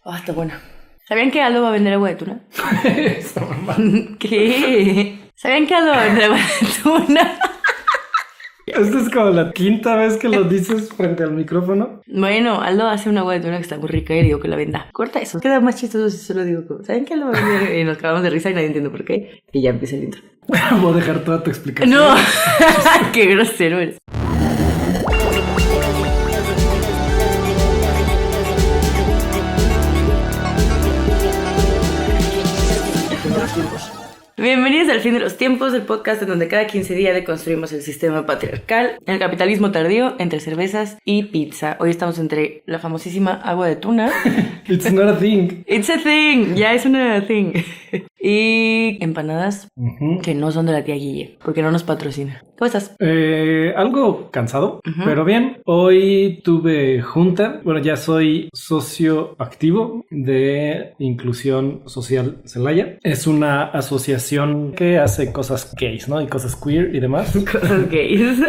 Está buena. ¿Sabían que Aldo va a vender agua de tuna? Esa mamá. ¿Qué? ¿Sabían que Aldo va a vender agua de tuna? Esta es como la quinta vez que lo dices frente al micrófono. Bueno, Aldo hace una agua de tuna que está muy rica y digo que la venda. Corta eso. Queda más chistoso si solo digo como, ¿saben que Aldo va a vender? Y nos acabamos de risa y nadie entiende por qué. Y ya empieza el intro. Voy a dejar toda tu explicación. No, qué grosero eres. Bienvenidos al Fin de los Tiempos, el podcast en donde cada 15 días deconstruimos el sistema patriarcal, el capitalismo tardío, entre cervezas y pizza. Hoy estamos entre la famosísima agua de tuna. It's not a thing. It's a thing, ya es una thing. Y empanadas que no son de la tía Guille, porque no nos patrocina. ¿Cómo estás? Algo cansado, pero bien. Hoy tuve junta. Bueno, ya soy socio activo de Inclusión Social Celaya. Es una asociación que hace cosas gays, ¿no? Y cosas queer y demás. Cosas gays.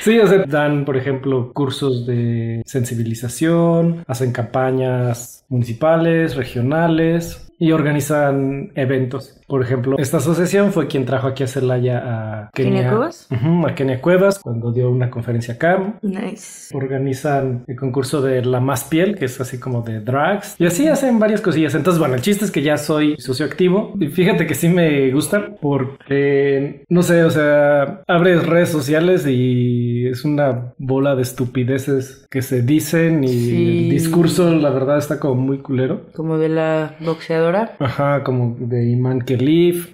Sí, o sea, dan, por ejemplo, cursos de sensibilización, hacen campañas municipales, regionales y organizan eventos. Por ejemplo, esta asociación fue quien trajo aquí a Celaya a ¿Kenia Cuevas? A Kenia Cuevas, cuando dio una conferencia acá. Nice. Organizan el concurso de La Más Piel, que es así como de drags. Y así hacen varias cosillas. Entonces, bueno, el chiste es que ya soy socio activo. Y fíjate que sí me gusta porque, no sé, o sea, abres redes sociales y es una bola de estupideces que se dicen y Sí. el discurso, la verdad, está como muy culero. Como de la boxeadora. Ajá, como de Iman Khelif.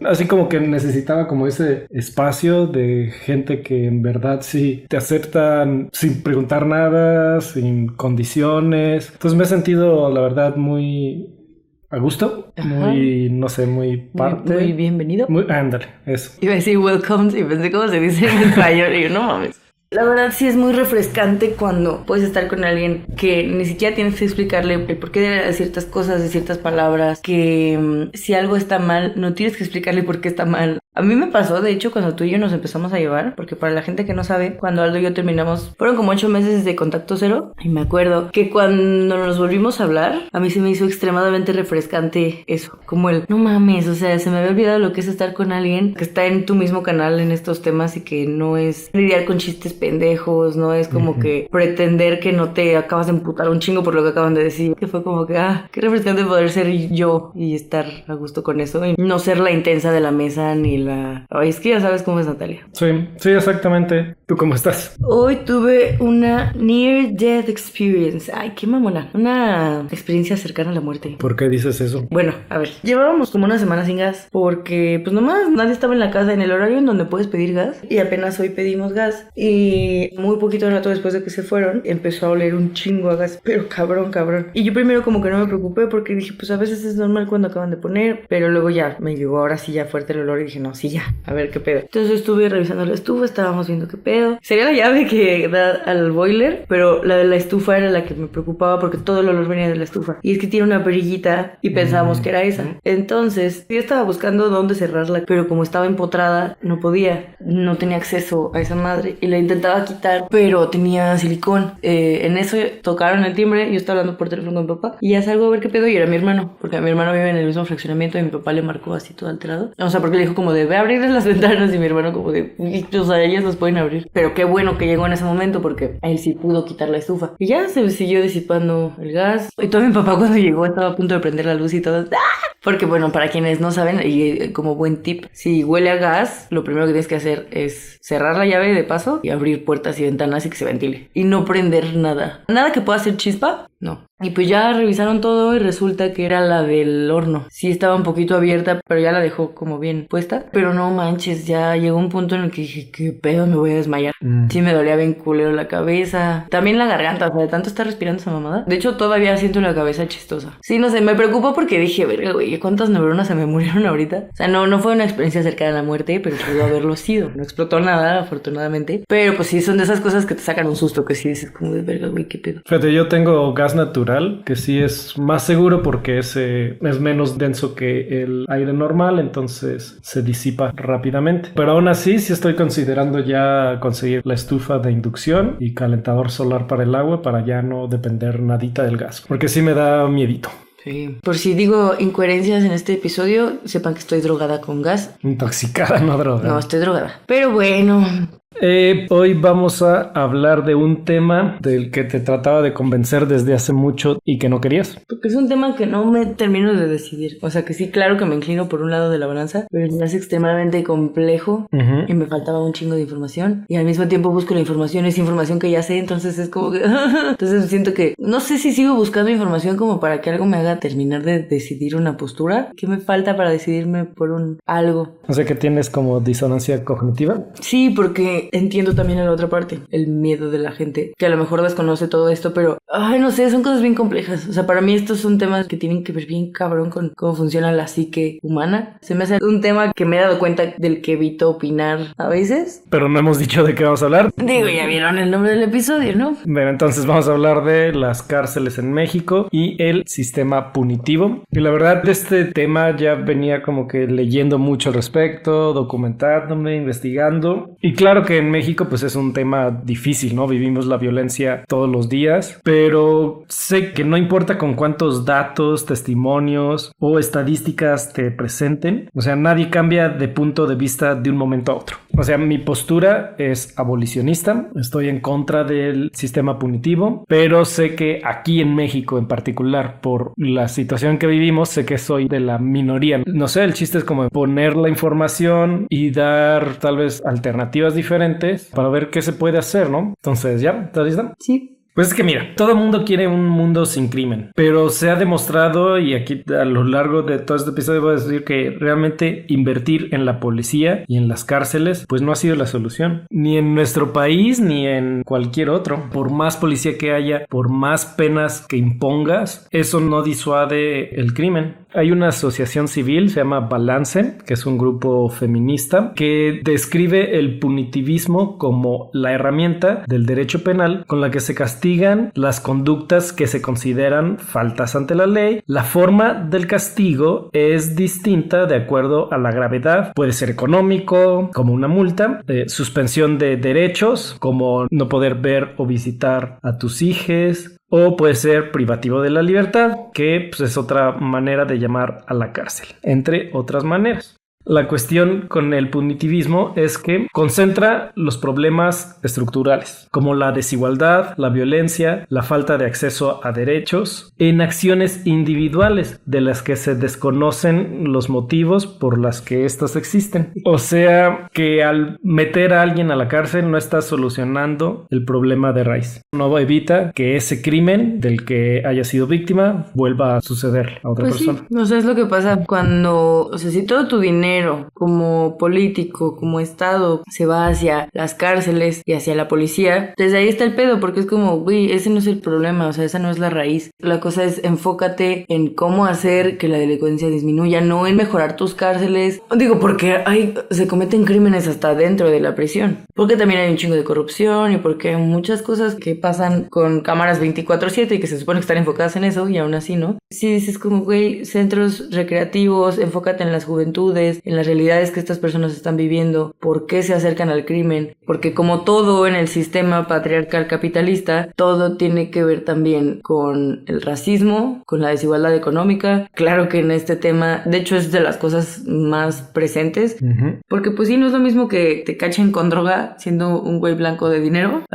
Así como que necesitaba como ese espacio de gente que en verdad sí te aceptan sin preguntar nada, sin condiciones. Entonces me he sentido, la verdad, muy a gusto. Ajá. Muy, no sé, muy parte. Muy bienvenido. Ándale, eso. Iba a decir welcome y pensé cómo se dice en español y yo, no mames. La verdad sí es muy refrescante cuando puedes estar con alguien que ni siquiera tienes que explicarle el porqué de ciertas cosas, de ciertas palabras, que si algo está mal, no tienes que explicarle por qué está mal. A mí me pasó, de hecho, cuando tú y yo nos empezamos a llevar, porque para la gente que no sabe, cuando Aldo y yo terminamos, fueron como 8 meses de contacto cero, y me acuerdo que cuando nos volvimos a hablar, a mí se me hizo extremadamente refrescante eso, como el, no mames, o sea, se me había olvidado lo que es estar con alguien que está en tu mismo canal en estos temas y que no es lidiar con chistes pendejos, no es como que pretender que no te acabas de emputar un chingo por lo que acaban de decir, que fue como que, qué refrescante poder ser yo y estar a gusto con eso, y no ser la intensa de la mesa ni Ay, es que ya sabes cómo es Natalia. Sí, exactamente. ¿Tú cómo estás? Hoy tuve una Near Death Experience. Ay, qué mamona. Una experiencia cercana a la muerte. ¿Por qué dices eso? Bueno, a ver, llevábamos como una semana sin gas porque pues nomás nadie estaba en la casa en el horario en donde puedes pedir gas y apenas hoy pedimos gas y muy poquito rato después de que se fueron empezó a oler un chingo a gas, pero cabrón. Y yo primero como que no me preocupé porque dije pues a veces es normal cuando acaban de poner, pero luego ya me llegó ahora sí ya fuerte el olor y dije no, sí ya, a ver qué pedo. Entonces estuve revisando la estufa, estábamos viendo qué pedo. Sería la llave que da al boiler, pero la de la estufa era la que me preocupaba porque todo el olor venía de la estufa. Y es que tiene una perillita y pensábamos que era esa. Entonces yo estaba buscando dónde cerrarla, pero como estaba empotrada, no podía. No tenía acceso a esa madre y la intentaba quitar, pero tenía silicón. En eso tocaron el timbre, yo estaba hablando por teléfono con mi papá y ya salgo a ver qué pedo y era mi hermano, porque mi hermano vive en el mismo fraccionamiento y mi papá le marcó así todo alterado. O sea, porque le dijo como de ve a abrir las ventanas y mi hermano como de, o sea, ellas las pueden abrir. Pero qué bueno que llegó en ese momento porque él sí pudo quitar la estufa. Y ya se siguió disipando el gas. Y todo mi papá cuando llegó estaba a punto de prender la luz y todo. Porque bueno, para quienes no saben, y como buen tip, si huele a gas, lo primero que tienes que hacer es cerrar la llave de paso y abrir puertas y ventanas y que se ventile. Y no prender nada. Nada que pueda hacer chispa, no. Y pues ya revisaron todo y resulta que era la del horno. Sí estaba un poquito abierta, pero ya la dejó como bien puesta. Pero no manches, ya llegó un punto en el que dije, qué pedo, me voy a desmayar. Sí me dolía bien culero la cabeza. También la garganta, o sea, de tanto estar respirando esa mamada. De hecho, todavía siento la cabeza chistosa. Sí, no sé, me preocupó porque dije, verga, güey, ¿cuántas neuronas se me murieron ahorita? O sea, no fue una experiencia cercana a la muerte, pero pudo haberlo sido. No explotó nada, afortunadamente. Pero pues sí, son de esas cosas que te sacan un susto, que sí dices como de verga, güey, qué pedo. Fíjate, yo tengo gas natural, que sí es más seguro porque es menos denso que el aire normal, entonces se disipa rápidamente. Pero aún así, sí estoy considerando ya conseguir la estufa de inducción y calentador solar para el agua para ya no depender nadita del gas, porque sí me da miedito. Sí. Por si digo incoherencias en este episodio, sepan que estoy drogada con gas. Intoxicada, no drogada. No, estoy drogada. Pero bueno. Hoy vamos a hablar de un tema del que te trataba de convencer desde hace mucho y que no querías. Porque es un tema que no me termino de decidir. O sea que sí, claro que me inclino por un lado de la balanza, pero es extremadamente complejo y me faltaba un chingo de información. Y al mismo tiempo busco la información, es información que ya sé, entonces es como que... Entonces siento que no sé si sigo buscando información como para que algo me haga terminar de decidir una postura. ¿Qué me falta para decidirme por un algo? O sea que tienes como disonancia cognitiva. Sí, porque entiendo también la otra parte, el miedo de la gente, que a lo mejor desconoce todo esto, pero, ay, no sé, son cosas bien complejas. O sea, para mí estos son temas que tienen que ver bien cabrón con cómo funciona la psique humana. Se me hace un tema que me he dado cuenta del que evito opinar a veces. Pero no hemos dicho de qué vamos a hablar. Digo, ya vieron el nombre del episodio, ¿no? Bueno, entonces vamos a hablar de las cárceles en México y el sistema punitivo. Y la verdad, de este tema ya venía como que leyendo mucho al respecto, documentándome, investigando. Y claro que en México pues es un tema difícil, ¿no? Vivimos la violencia todos los días, pero sé que no importa con cuántos datos, testimonios o estadísticas te presenten, o sea, nadie cambia de punto de vista de un momento a otro. O sea, mi postura es abolicionista, estoy en contra del sistema punitivo, pero sé que aquí en México en particular, por la situación que vivimos, sé que soy de la minoría. No sé, el chiste es como poner la información y dar tal vez alternativas diferentes para ver qué se puede hacer, ¿no? Entonces, ¿ya? ¿Estás lista? Sí. Pues es que mira, todo el mundo quiere un mundo sin crimen, pero se ha demostrado, y aquí a lo largo de todo este episodio voy a decir que realmente invertir en la policía y en las cárceles pues no ha sido la solución, ni en nuestro país ni en cualquier otro. Por más policía que haya, por más penas que impongas, eso no disuade el crimen. Hay una asociación civil, se llama Balance, que es un grupo feminista, que describe el punitivismo como la herramienta del derecho penal con la que se castigan las conductas que se consideran faltas ante la ley. La forma del castigo es distinta de acuerdo a la gravedad. Puede ser económico, como una multa, suspensión de derechos, como no poder ver o visitar a tus hijos, o puede ser privativo de la libertad, que pues, es otra manera de llamar a la cárcel, entre otras maneras. La cuestión con el punitivismo es que concentra los problemas estructurales, como la desigualdad, la violencia, la falta de acceso a derechos, en acciones individuales de las que se desconocen los motivos por las que éstas existen. O sea que al meter a alguien a la cárcel no está solucionando el problema de raíz. No evita que ese crimen del que haya sido víctima vuelva a suceder a otra persona. Sí. O sea, es lo que pasa cuando, o sea, si todo tu dinero como político, como Estado, se va hacia las cárceles y hacia la policía, desde ahí está el pedo, porque es como, güey, ese no es el problema, o sea, esa no es la raíz. La cosa es enfócate en cómo hacer que la delincuencia disminuya, no en mejorar tus cárceles. Digo, porque se cometen crímenes hasta dentro de la prisión, porque también hay un chingo de corrupción y porque hay muchas cosas que pasan con cámaras 24/7 y que se supone que están enfocadas en eso y aún así, ¿no? Sí, dices como, güey, centros recreativos, enfócate en las juventudes, en las realidades que estas personas están viviendo, por qué se acercan al crimen, porque como todo en el sistema patriarcal capitalista, todo tiene que ver también con el racismo, con la desigualdad económica. Claro que en este tema, de hecho es de las cosas más presentes, porque pues sí, no es lo mismo que te cachen con droga siendo un güey blanco de dinero,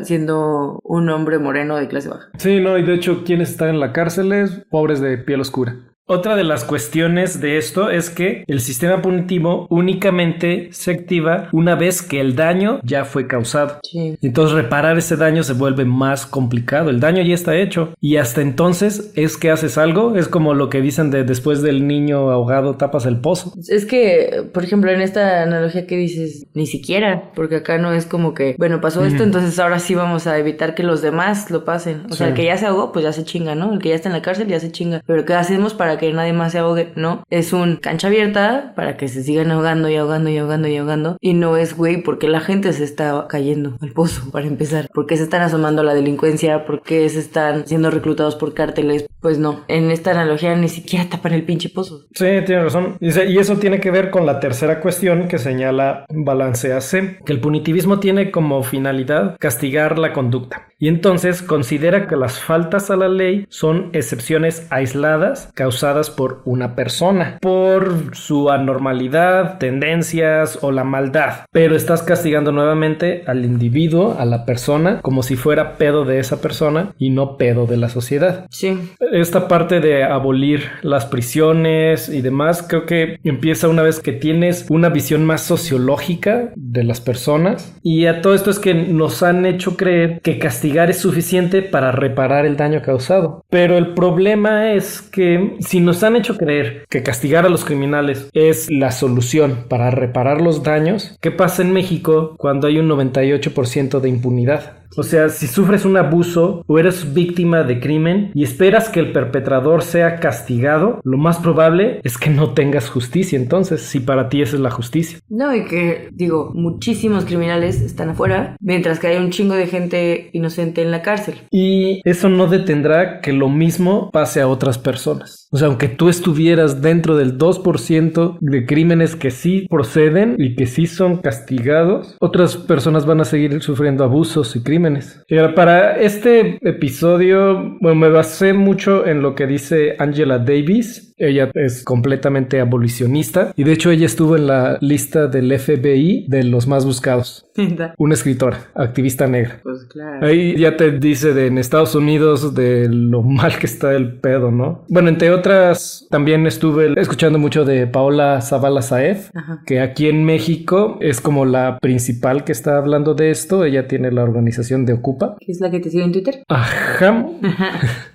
siendo un hombre moreno de clase baja. Sí, no, y de hecho quienes están en la cárcel es pobres de piel oscura. Otra de las cuestiones de esto es que el sistema punitivo únicamente se activa una vez que el daño ya fue causado. Sí. Entonces reparar ese daño se vuelve más complicado. El daño ya está hecho y hasta entonces es que haces algo. Es como lo que dicen de después del niño ahogado tapas el pozo. Es que, por ejemplo, en esta analogía que dices, ni siquiera, porque acá no es como que, bueno, pasó esto, entonces ahora sí vamos a evitar que los demás lo pasen. O sea, el que ya se ahogó, pues ya se chinga, ¿no? El que ya está en la cárcel ya se chinga. Pero ¿qué hacemos para para que nadie más se ahogue, no. Es un cancha abierta para que se sigan ahogando y ahogando y ahogando y ahogando. Y no es, güey, porque la gente se está cayendo al pozo, para empezar. ¿Por qué se están asomando a la delincuencia? ¿Por qué se están siendo reclutados por cárteles? Pues no, en esta analogía ni siquiera tapan el pinche pozo. Sí, tiene razón. Y eso tiene que ver con la tercera cuestión que señala Balance AC, que el punitivismo tiene como finalidad castigar la conducta. Y entonces considera que las faltas a la ley son excepciones aisladas causadas por una persona, por su anormalidad, tendencias o la maldad. Pero estás castigando nuevamente al individuo, a la persona, como si fuera pedo de esa persona y no pedo de la sociedad. Sí. Esta parte de abolir las prisiones y demás, creo que empieza una vez que tienes una visión más sociológica de las personas. Y a todo esto es que nos han hecho creer que castigar es suficiente para reparar el daño causado. Pero el problema es que si nos han hecho creer que castigar a los criminales es la solución para reparar los daños, ¿qué pasa en México cuando hay un 98% de impunidad? O sea, si sufres un abuso o eres víctima de crimen y esperas que el perpetrador sea castigado, lo más probable es que no tengas justicia. Entonces, si para ti esa es la justicia. No, y que, digo, muchísimos criminales están afuera, mientras que hay un chingo de gente inocente en la cárcel. Y eso no detendrá que lo mismo pase a otras personas. O sea, aunque tú estuvieras dentro del 2% de crímenes que sí proceden y que sí son castigados, otras personas van a seguir sufriendo abusos y crímenes. Y ahora, para este episodio, bueno, me basé mucho en lo que dice Angela Davis. Ella es completamente abolicionista y de hecho ella estuvo en la lista del FBI de los más buscados. Una escritora, activista negra. Pues claro. Ahí ya te dice en Estados Unidos de lo mal que está el pedo, ¿no? Bueno, entre otras, también estuve escuchando mucho de Paola Zavala Saez, que aquí en México es como la principal que está hablando de esto. Ella tiene la organización de Ocupa. ¿Qué es la que te sigue en Twitter? Ajá.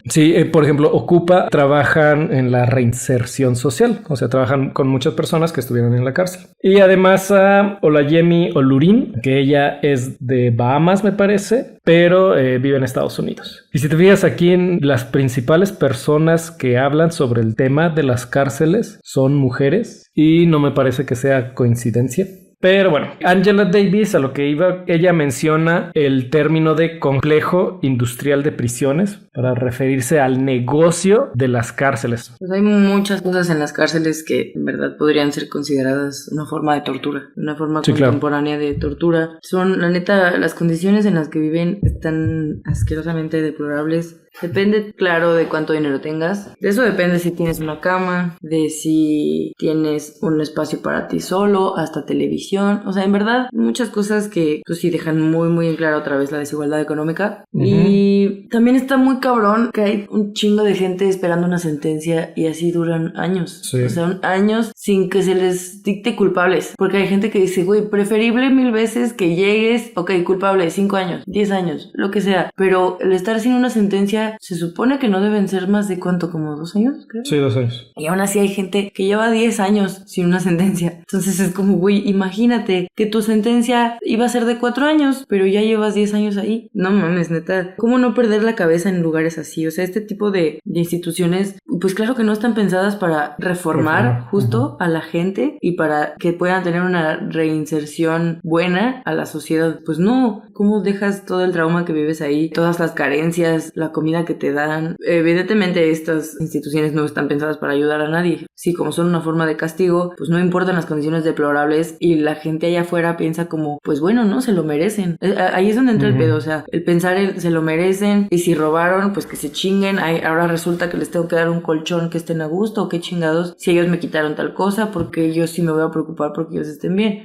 Sí, por ejemplo, Ocupa trabajan en la reinserción social, o sea, trabajan con muchas personas que estuvieron en la cárcel. Y además a Olayemi Olurin, que ella es de Bahamas, me parece, pero vive en Estados Unidos. Y si te fijas aquí, en las principales personas que hablan sobre el tema de las cárceles son mujeres y no me parece que sea coincidencia. Pero bueno, Angela Davis, a lo que iba, ella menciona el término de complejo industrial de prisiones para referirse al negocio de las cárceles. Pues hay muchas cosas en las cárceles que en verdad podrían ser consideradas una forma de tortura, una forma contemporánea de tortura. Son, la neta, las condiciones en las que viven están asquerosamente deplorables. Depende, claro, de cuánto dinero tengas. De eso depende si tienes una cama, de si tienes un espacio para ti solo, hasta televisión. O sea, en verdad, muchas cosas que pues sí dejan muy, muy en claro otra vez la desigualdad económica. Y también está muy cabrón que hay un chingo de gente esperando una sentencia y así duran años. Sí. O sea, años sin que se les dicte culpables. Porque hay gente que dice, güey, preferible 1000 veces que llegues, ok, culpable, 5 años, 10 años, lo que sea. Pero el estar sin una sentencia se supone que no deben ser más de ¿cuánto? ¿Como 2 años, creo? Sí, 2 años. Y aún así hay gente que lleva 10 años sin una sentencia. Entonces es como, güey, imagínate que tu sentencia iba a ser de 4 años, pero ya llevas 10 años ahí. No mames, neta. ¿Cómo no perder la cabeza en lugares así? O sea, este tipo de instituciones, pues claro que no están pensadas para reformar justo a la gente y para que puedan tener una reinserción buena a la sociedad. Pues no. ¿Cómo dejas todo el trauma que vives ahí? Todas las carencias, la comida que te dan. Evidentemente estas instituciones no están pensadas para ayudar a nadie. Sí, como son una forma de castigo, pues no importan las condiciones deplorables y la gente allá afuera piensa como, pues bueno, no, se lo merecen. Ahí es donde entra el pedo, o sea, el pensar se lo merecen y si robaron, pues que se chinguen. Ahora resulta que les tengo que dar un colchón que estén a gusto o qué chingados si ellos me quitaron tal cosa, porque yo sí me voy a preocupar porque ellos estén bien.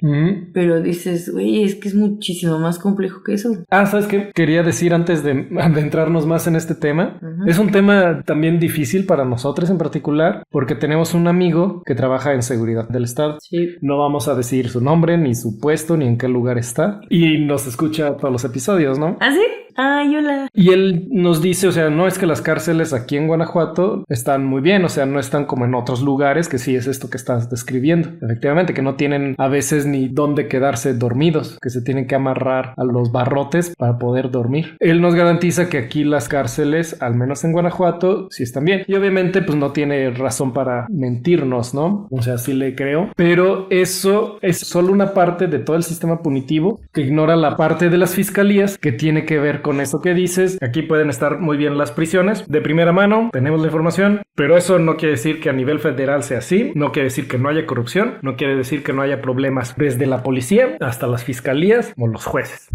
Pero dices, güey, es que es muchísimo más complejo que eso. ¿Sabes qué? Quería decir antes de adentrarnos más en este tema. Es un tema también difícil para nosotros en particular porque tenemos un amigo que trabaja en seguridad del estado. Sí. No vamos a decir su nombre, ni su puesto, ni en qué lugar está. Y nos escucha todos los episodios, ¿no? ¿Ah, sí? Ay, hola. Y él nos dice, o sea, no es que las cárceles aquí en Guanajuato están muy bien, o sea, no están como en otros lugares, que sí es esto que estás describiendo. Efectivamente, que no tienen a veces ni dónde quedarse dormidos, que se tienen que amarrar a los barrotes para poder dormir. Él nos garantiza que aquí las cárceles, al menos en Guanajuato, sí están bien. Y obviamente, pues no tiene razón para mentirnos, ¿no? O sea, sí le creo. Pero eso es solo una parte de todo el sistema punitivo que ignora la parte de las fiscalías que tiene que ver con eso que dices. Aquí pueden estar muy bien las prisiones. De primera mano, tenemos la información, pero eso no quiere decir que a nivel federal sea así. No quiere decir que no haya corrupción. No quiere decir que no haya problemas desde la policía hasta las fiscalías o los jueces.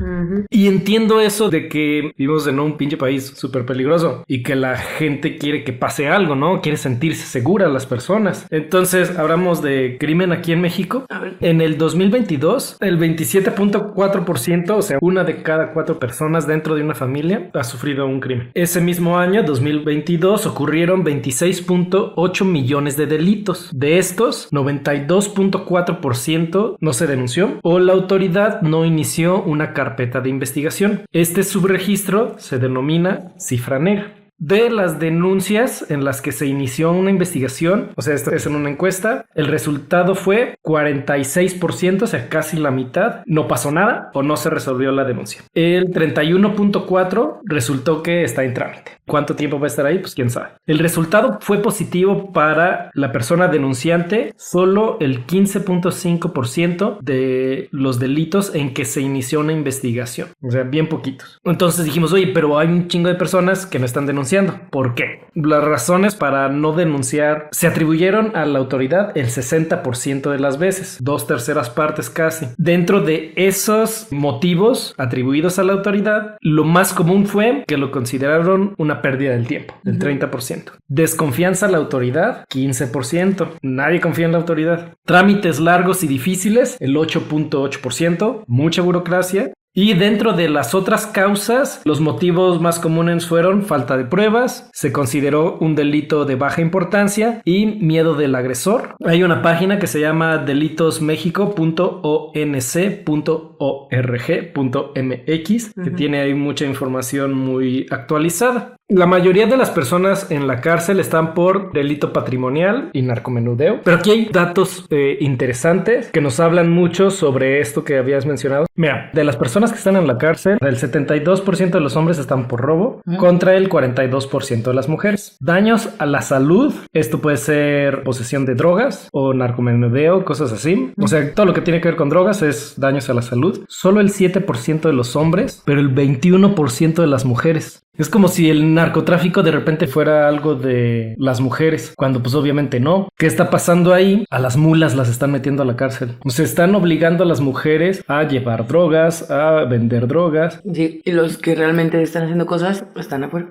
Y entiendo eso de que vivimos en un pinche país súper peligroso y que la gente quiere que pase algo, ¿no? Quiere sentirse segura las personas. Entonces, hablamos de crimen aquí en México. En el 2022, el 27.4%, o sea, una de cada 4 personas dentro de una familia ha sufrido un crimen. Ese mismo año, 2022, ocurrieron 26.8 millones de delitos. De estos, 92.4% no se denunció o la autoridad no inició una carpeta de investigación. Este subregistro se denomina cifra negra. De las denuncias en las que se inició una investigación, o sea, esto es en una encuesta, el resultado fue 46%, o sea, casi la mitad, no pasó nada o no se resolvió la denuncia. El 31.4% resultó que está en trámite. ¿Cuánto tiempo va a estar ahí? Pues quién sabe. El resultado fue positivo para la persona denunciante, solo el 15.5% de los delitos en que se inició una investigación, o sea, bien poquitos. Entonces dijimos, oye, pero hay un chingo de personas que no están denunciando. ¿Por qué? Las razones para no denunciar se atribuyeron a la autoridad el 60% de las veces, 2/3 partes casi. Dentro de esos motivos atribuidos a la autoridad, lo más común fue que lo consideraron una pérdida del tiempo, del 30%. Desconfianza a la autoridad, 15%. Nadie confía en la autoridad. Trámites largos y difíciles, el 8.8%. Mucha burocracia. Y dentro de las otras causas, los motivos más comunes fueron falta de pruebas, se consideró un delito de baja importancia y miedo del agresor. Hay una página que se llama delitosmexico.onc.org.mx que tiene ahí mucha información muy actualizada. La mayoría de las personas en la cárcel están por delito patrimonial y narcomenudeo, pero aquí hay datos interesantes que nos hablan mucho sobre esto que habías mencionado. Mira, de las personas que están en la cárcel, el 72% de los hombres están por robo contra el 42% de las mujeres. Daños a la salud, esto puede ser posesión de drogas o narcomenudeo, cosas así. O sea, todo lo que tiene que ver con drogas es daños a la salud. Solo el 7% de los hombres, pero el 21% de las mujeres. Es como si el narcotráfico de repente fuera algo de las mujeres, cuando pues obviamente no. ¿Qué está pasando ahí? A las mulas las están metiendo a la cárcel. O sea, están obligando a las mujeres a llevar drogas, a vender drogas. Sí, y los que realmente están haciendo cosas están afuera.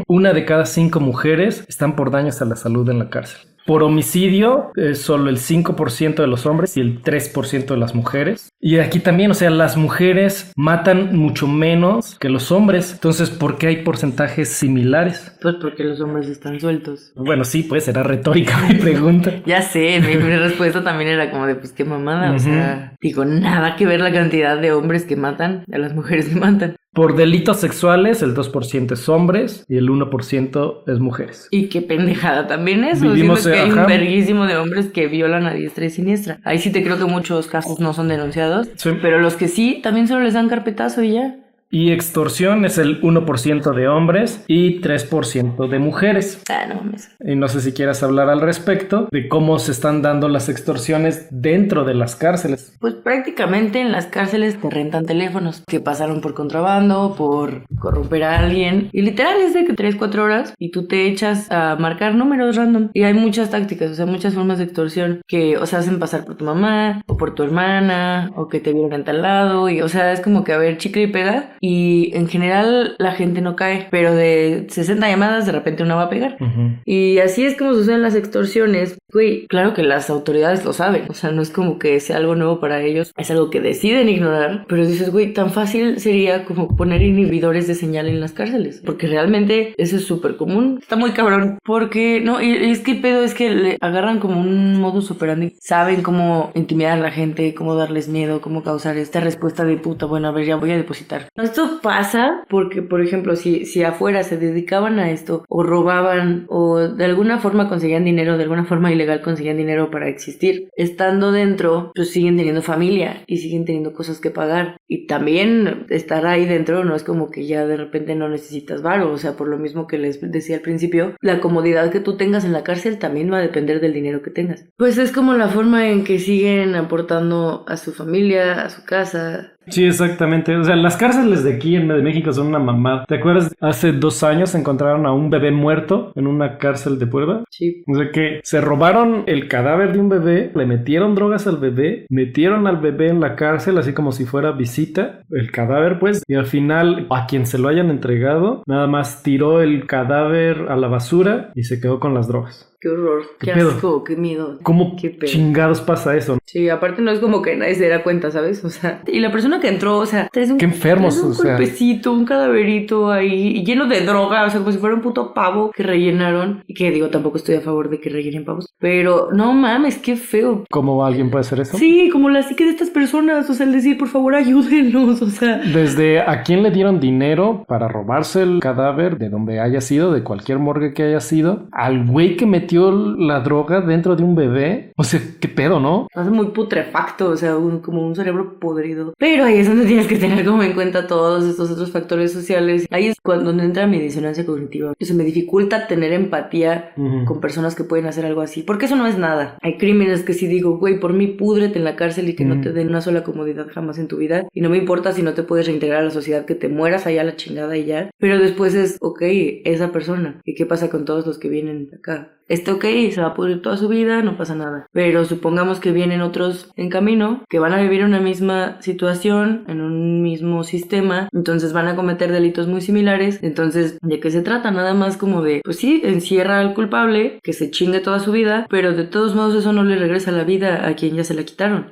Una de cada 5 mujeres están por daños a la salud en la cárcel. Por homicidio, es solo el 5% de los hombres y el 3% de las mujeres. Y aquí también, o sea, las mujeres matan mucho menos que los hombres. Entonces, ¿por qué hay porcentajes similares? Pues porque los hombres están sueltos. Bueno, sí, pues era retórica mi pregunta. Ya sé, mi respuesta también era como de, pues qué mamada. O sea, digo, nada que ver la cantidad de hombres que matan a las mujeres que matan. Por delitos sexuales, el 2% es hombres y el 1% es mujeres. Y qué pendejada también eso. Vivimos que hay un verguísimo de hombres que violan a diestra y siniestra. Ahí sí te creo que muchos casos no son denunciados. Sí. Pero los que sí, también solo les dan carpetazo y ya. Y extorsión es el 1% de hombres y 3% de mujeres. No mames. Y no sé si quieras hablar al respecto de cómo se están dando las extorsiones dentro de las cárceles. Pues prácticamente en las cárceles te rentan teléfonos que pasaron por contrabando, por corromper a alguien. Y literal es de que 3-4 horas y tú te echas a marcar números random. Y hay muchas tácticas, o sea, muchas formas de extorsión que o sea hacen pasar por tu mamá o por tu hermana o que te vieron en tal lado. Y o sea, es como que a ver, chicle y pega. Y en general la gente no cae, pero de 60 llamadas de repente una va a pegar. Y así es como suceden las extorsiones. Güey, claro que las autoridades lo saben, o sea, no es como que sea algo nuevo para ellos, es algo que deciden ignorar, pero dices, güey, tan fácil sería como poner inhibidores de señal en las cárceles, porque realmente eso es súper común. Está muy cabrón, porque, no, y es que el pedo es que le agarran como un modus operandi, saben cómo intimidar a la gente, cómo darles miedo, cómo causar esta respuesta de puta, bueno, a ver, ya voy a depositar. No esto pasa porque, por ejemplo, si afuera se dedicaban a esto o robaban o de alguna forma conseguían dinero, de alguna forma ilegal conseguían dinero para existir, estando dentro, pues siguen teniendo familia y siguen teniendo cosas que pagar. Y también estar ahí dentro no es como que ya de repente no necesitas varo, o sea, por lo mismo que les decía al principio, la comodidad que tú tengas en la cárcel también va a depender del dinero que tengas. Pues es como la forma en que siguen aportando a su familia, a su casa. Sí, exactamente. O sea, las cárceles de aquí en México son una mamada. ¿Te acuerdas? Hace 2 años encontraron a un bebé muerto en una cárcel de Puebla. Sí. O sea que se robaron el cadáver de un bebé, le metieron drogas al bebé, metieron al bebé en la cárcel así como si fuera visita, el cadáver pues, y al final a quien se lo hayan entregado, nada más tiró el cadáver a la basura y se quedó con las drogas. Qué horror, qué asco, qué miedo. ¿Cómo qué chingados pasa eso? Sí, aparte no es como que nadie se diera cuenta, ¿sabes? O sea, y la persona que entró, o sea, traes un, qué enfermos, traes un cuerpecito, un cadaverito ahí lleno de droga, o sea, como si fuera un puto pavo que rellenaron. Y que digo, tampoco estoy a favor de que rellenen pavos, pero no mames, qué feo. ¿Cómo alguien puede hacer eso? Sí, como la psique de estas personas, o sea, el decir, por favor, ayúdenos, o sea. Desde a quién le dieron dinero para robarse el cadáver de donde haya sido, de cualquier morgue que haya sido, al güey que metió la droga dentro de un bebé. O sea, qué pedo, ¿no? Hace muy putrefacto, o sea, como un cerebro podrido. Pero ahí es donde tienes que tener como en cuenta todos estos otros factores sociales. Ahí es cuando entra mi disonancia cognitiva. Se me dificulta tener empatía con personas que pueden hacer algo así, porque eso no es nada. Hay crímenes que si digo, güey, por mí púdrete en la cárcel y que no te den una sola comodidad jamás en tu vida. Y no me importa si no te puedes reintegrar a la sociedad, que te mueras allá a la chingada y ya. Pero después es, ok, esa persona. ¿Y qué pasa con todos los que vienen acá? Ok, se va a pudrir toda su vida, no pasa nada. Pero supongamos que vienen otros en camino, que van a vivir una misma situación, en un mismo sistema, entonces van a cometer delitos muy similares. Entonces, ¿de qué se trata? Nada más como de, pues sí, encierra al culpable, que se chingue toda su vida, pero de todos modos eso no le regresa la vida a quien ya se la quitaron.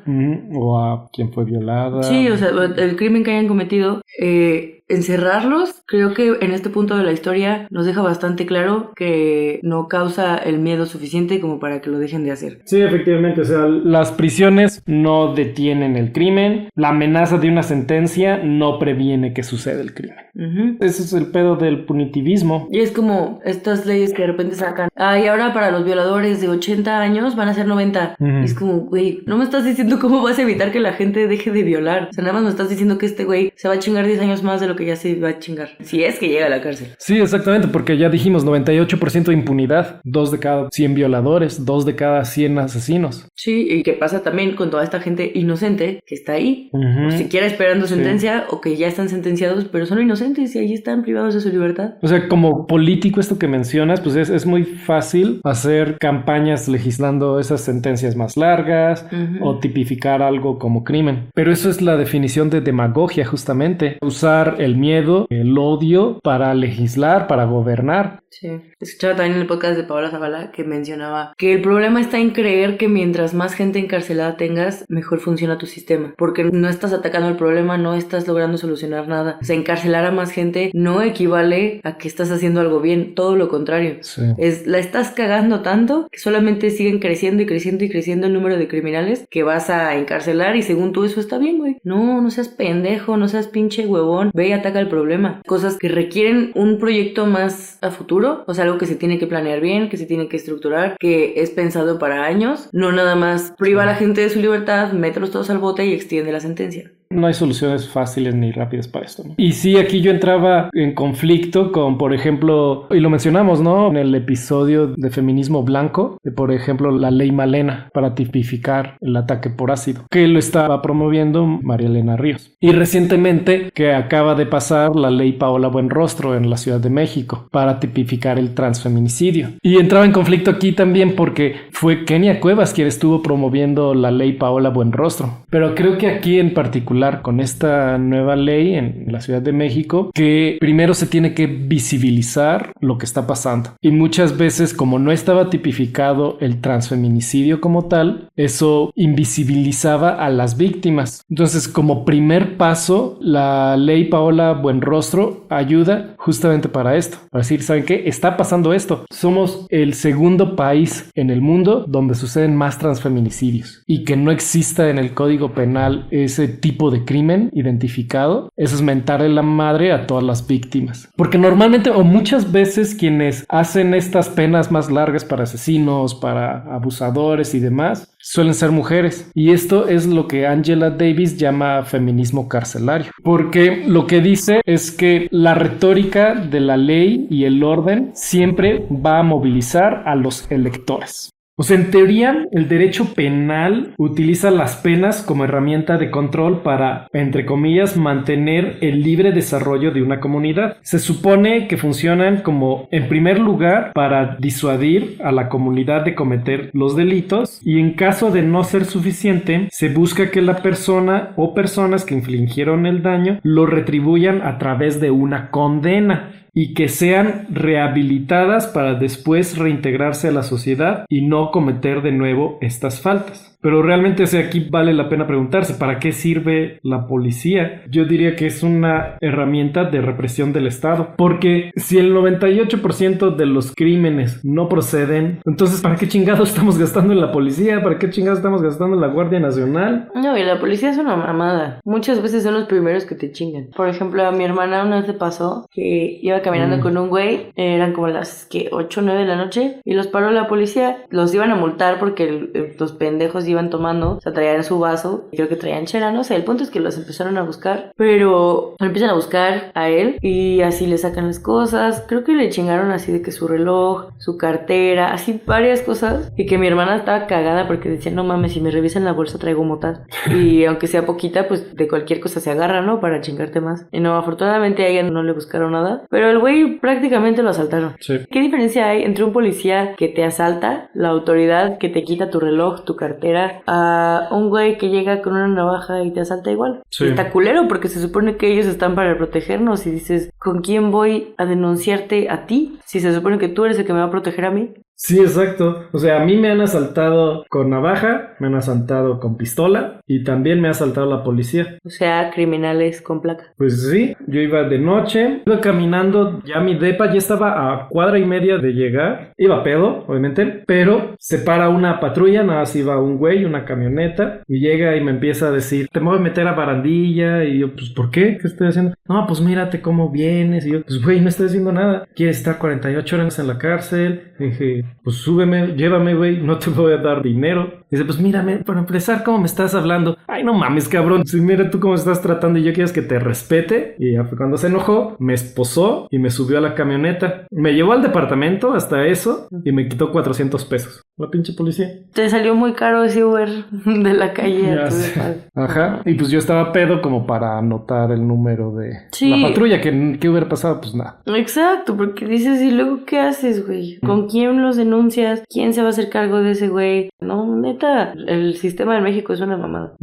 O a quien fue violada. Sí, o sea, el crimen que hayan cometido, encerrarlos, creo que en este punto de la historia nos deja bastante claro que no causa el miedo suficiente como para que lo dejen de hacer. Sí, efectivamente, o sea, las prisiones no detienen el crimen, la amenaza de una sentencia no previene que suceda el crimen. Ese es el pedo del punitivismo. Y es como estas leyes que de repente sacan, y ahora para los violadores de 80 años van a ser 90. Y es como, güey, no me estás diciendo cómo vas a evitar que la gente deje de violar. O sea, nada más me estás diciendo que este güey se va a chingar 10 años más de lo que ya se va a chingar, si es que llega a la cárcel. Sí, exactamente, porque ya dijimos 98% de impunidad, 2 de cada 100 violadores, 2 de cada 100 asesinos. Sí, y qué pasa también con toda esta gente inocente que está ahí, o siquiera esperando sentencia, o que ya están sentenciados, pero son inocentes y ahí están privados de su libertad. O sea, como político esto que mencionas, pues es muy fácil hacer campañas legislando esas sentencias más largas o tipificar algo como crimen. Pero eso es la definición de demagogia, justamente. Usar el miedo, el odio para legislar, para gobernar. Sí. Escuchaba también en el podcast de Paola Zavala que mencionaba que el problema está en creer que mientras más gente encarcelada tengas, mejor funciona tu sistema. Porque no estás atacando el problema, no estás logrando solucionar nada. O sea, encarcelar a más gente no equivale a que estás haciendo algo bien, todo lo contrario. Sí. La estás cagando tanto que solamente siguen creciendo y creciendo y creciendo el número de criminales que vas a encarcelar y según tú eso está bien, güey. No seas pendejo, no seas pinche huevón, ve y ataca el problema. Cosas que requieren un proyecto más a futuro, o sea, algo que se tiene que planear bien, que se tiene que estructurar, que es pensado para años, no nada más priva a la gente de su libertad, mételos todos al bote y extiende la sentencia. No hay soluciones fáciles ni rápidas para esto, ¿no? Y sí, aquí yo entraba en conflicto con, por ejemplo, y lo mencionamos, ¿no? En el episodio de feminismo blanco, de, por ejemplo, la ley Malena para tipificar el ataque por ácido, que lo estaba promoviendo María Elena Ríos. Y recientemente que acaba de pasar la ley Paola Buenrostro en la Ciudad de México para tipificar el transfeminicidio. Y entraba en conflicto aquí también porque fue Kenia Cuevas quien estuvo promoviendo la ley Paola Buenrostro. Pero creo que aquí en particular con esta nueva ley en la Ciudad de México, que primero se tiene que visibilizar lo que está pasando. Y muchas veces, como no estaba tipificado el transfeminicidio como tal, eso invisibilizaba a las víctimas. Entonces, como primer paso, la ley Paola Buenrostro ayuda justamente para esto, para decir, ¿saben qué? Está pasando esto. Somos el segundo país en el mundo donde suceden más transfeminicidios y que no exista en el Código Penal ese tipo de crimen identificado. Eso es mentarle la madre a todas las víctimas. Porque normalmente o muchas veces quienes hacen estas penas más largas para asesinos, para abusadores y demás, suelen ser mujeres. Y esto es lo que Angela Davis llama feminismo carcelario. Porque lo que dice es que la retórica de la ley y el orden siempre va a movilizar a los electores. O sea, en teoría, el derecho penal utiliza las penas como herramienta de control para, entre comillas, mantener el libre desarrollo de una comunidad. Se supone que funcionan como, en primer lugar, para disuadir a la comunidad de cometer los delitos y en caso de no ser suficiente, se busca que la persona o personas que infligieron el daño lo retribuyan a través de una condena y que sean rehabilitadas para después reintegrarse a la sociedad y no cometer de nuevo estas faltas. Pero realmente, o sea, aquí vale la pena preguntarse, ¿para qué sirve la policía? Yo diría que es una herramienta de represión del Estado, porque si el 98% de los crímenes no proceden, entonces ¿para qué chingados estamos gastando en la policía? ¿Para qué chingados estamos gastando en la Guardia Nacional? No, y la policía es una mamada. Muchas veces son los primeros que te chingan. Por ejemplo, a mi hermana una vez le pasó que iba caminando con un güey, eran como las 8 o 9 de la noche, y los paró la policía. Los iban a multar porque los pendejos iban tomando, o sea, traían su vaso, creo que traían chela, no sé, el punto es que los empezaron a buscar, pero lo empiezan a buscar a él y así le sacan las cosas, creo que le chingaron así de que su reloj, su cartera, así varias cosas, y que mi hermana estaba cagada porque decía, no mames, si me revisan la bolsa traigo mota, y aunque sea poquita, pues de cualquier cosa se agarra, ¿no? Para chingarte más. Y no, afortunadamente a ella no le buscaron nada, pero el güey prácticamente lo asaltaron. Sí. ¿Qué diferencia hay entre un policía que te asalta, la autoridad que te quita tu reloj, tu cartera, a un güey que llega con una navaja y te asalta igual? Sí. Está culero porque se supone que ellos están para protegernos y dices, ¿con quién voy a denunciarte a ti? Si se supone que tú eres el que me va a proteger a mí. Sí, exacto. O sea, a mí me han asaltado con navaja, me han asaltado con pistola y también me ha asaltado la policía. O sea, criminales con placa. Pues sí, yo iba de noche, iba caminando, ya mi depa ya estaba a cuadra y media de llegar. Iba pedo, obviamente, pero se para una patrulla, nada más iba un güey, una camioneta, y llega y me empieza a decir, te voy a meter a barandilla, y yo, pues, ¿por qué? ¿Qué estoy haciendo? No, pues mírate cómo vienes, y yo, pues, güey, no estoy haciendo nada. ¿Quieres estar 48 horas en la cárcel? Y dije, pues súbeme, llévame, güey, no te voy a dar dinero. Dice, pues mírame, para empezar, ¿cómo me estás hablando? Ay, no mames, cabrón, si mira tú cómo estás tratando y yo quieres que te respete. Y ya fue cuando se enojó, me esposó y me subió a la camioneta. Me llevó al departamento hasta eso y me quitó 400 pesos. La pinche policía. Te salió muy caro ese Uber de la calle. Ya sé. Ajá. Y pues yo estaba pedo como para anotar el número de sí. La patrulla. ¿Qué hubiera pasado? Pues nada. Exacto, porque dices, ¿y luego qué haces, güey? ¿Con quién los denuncias? ¿Quién se va a hacer cargo de ese güey? No, neta, el sistema de México es una mamada.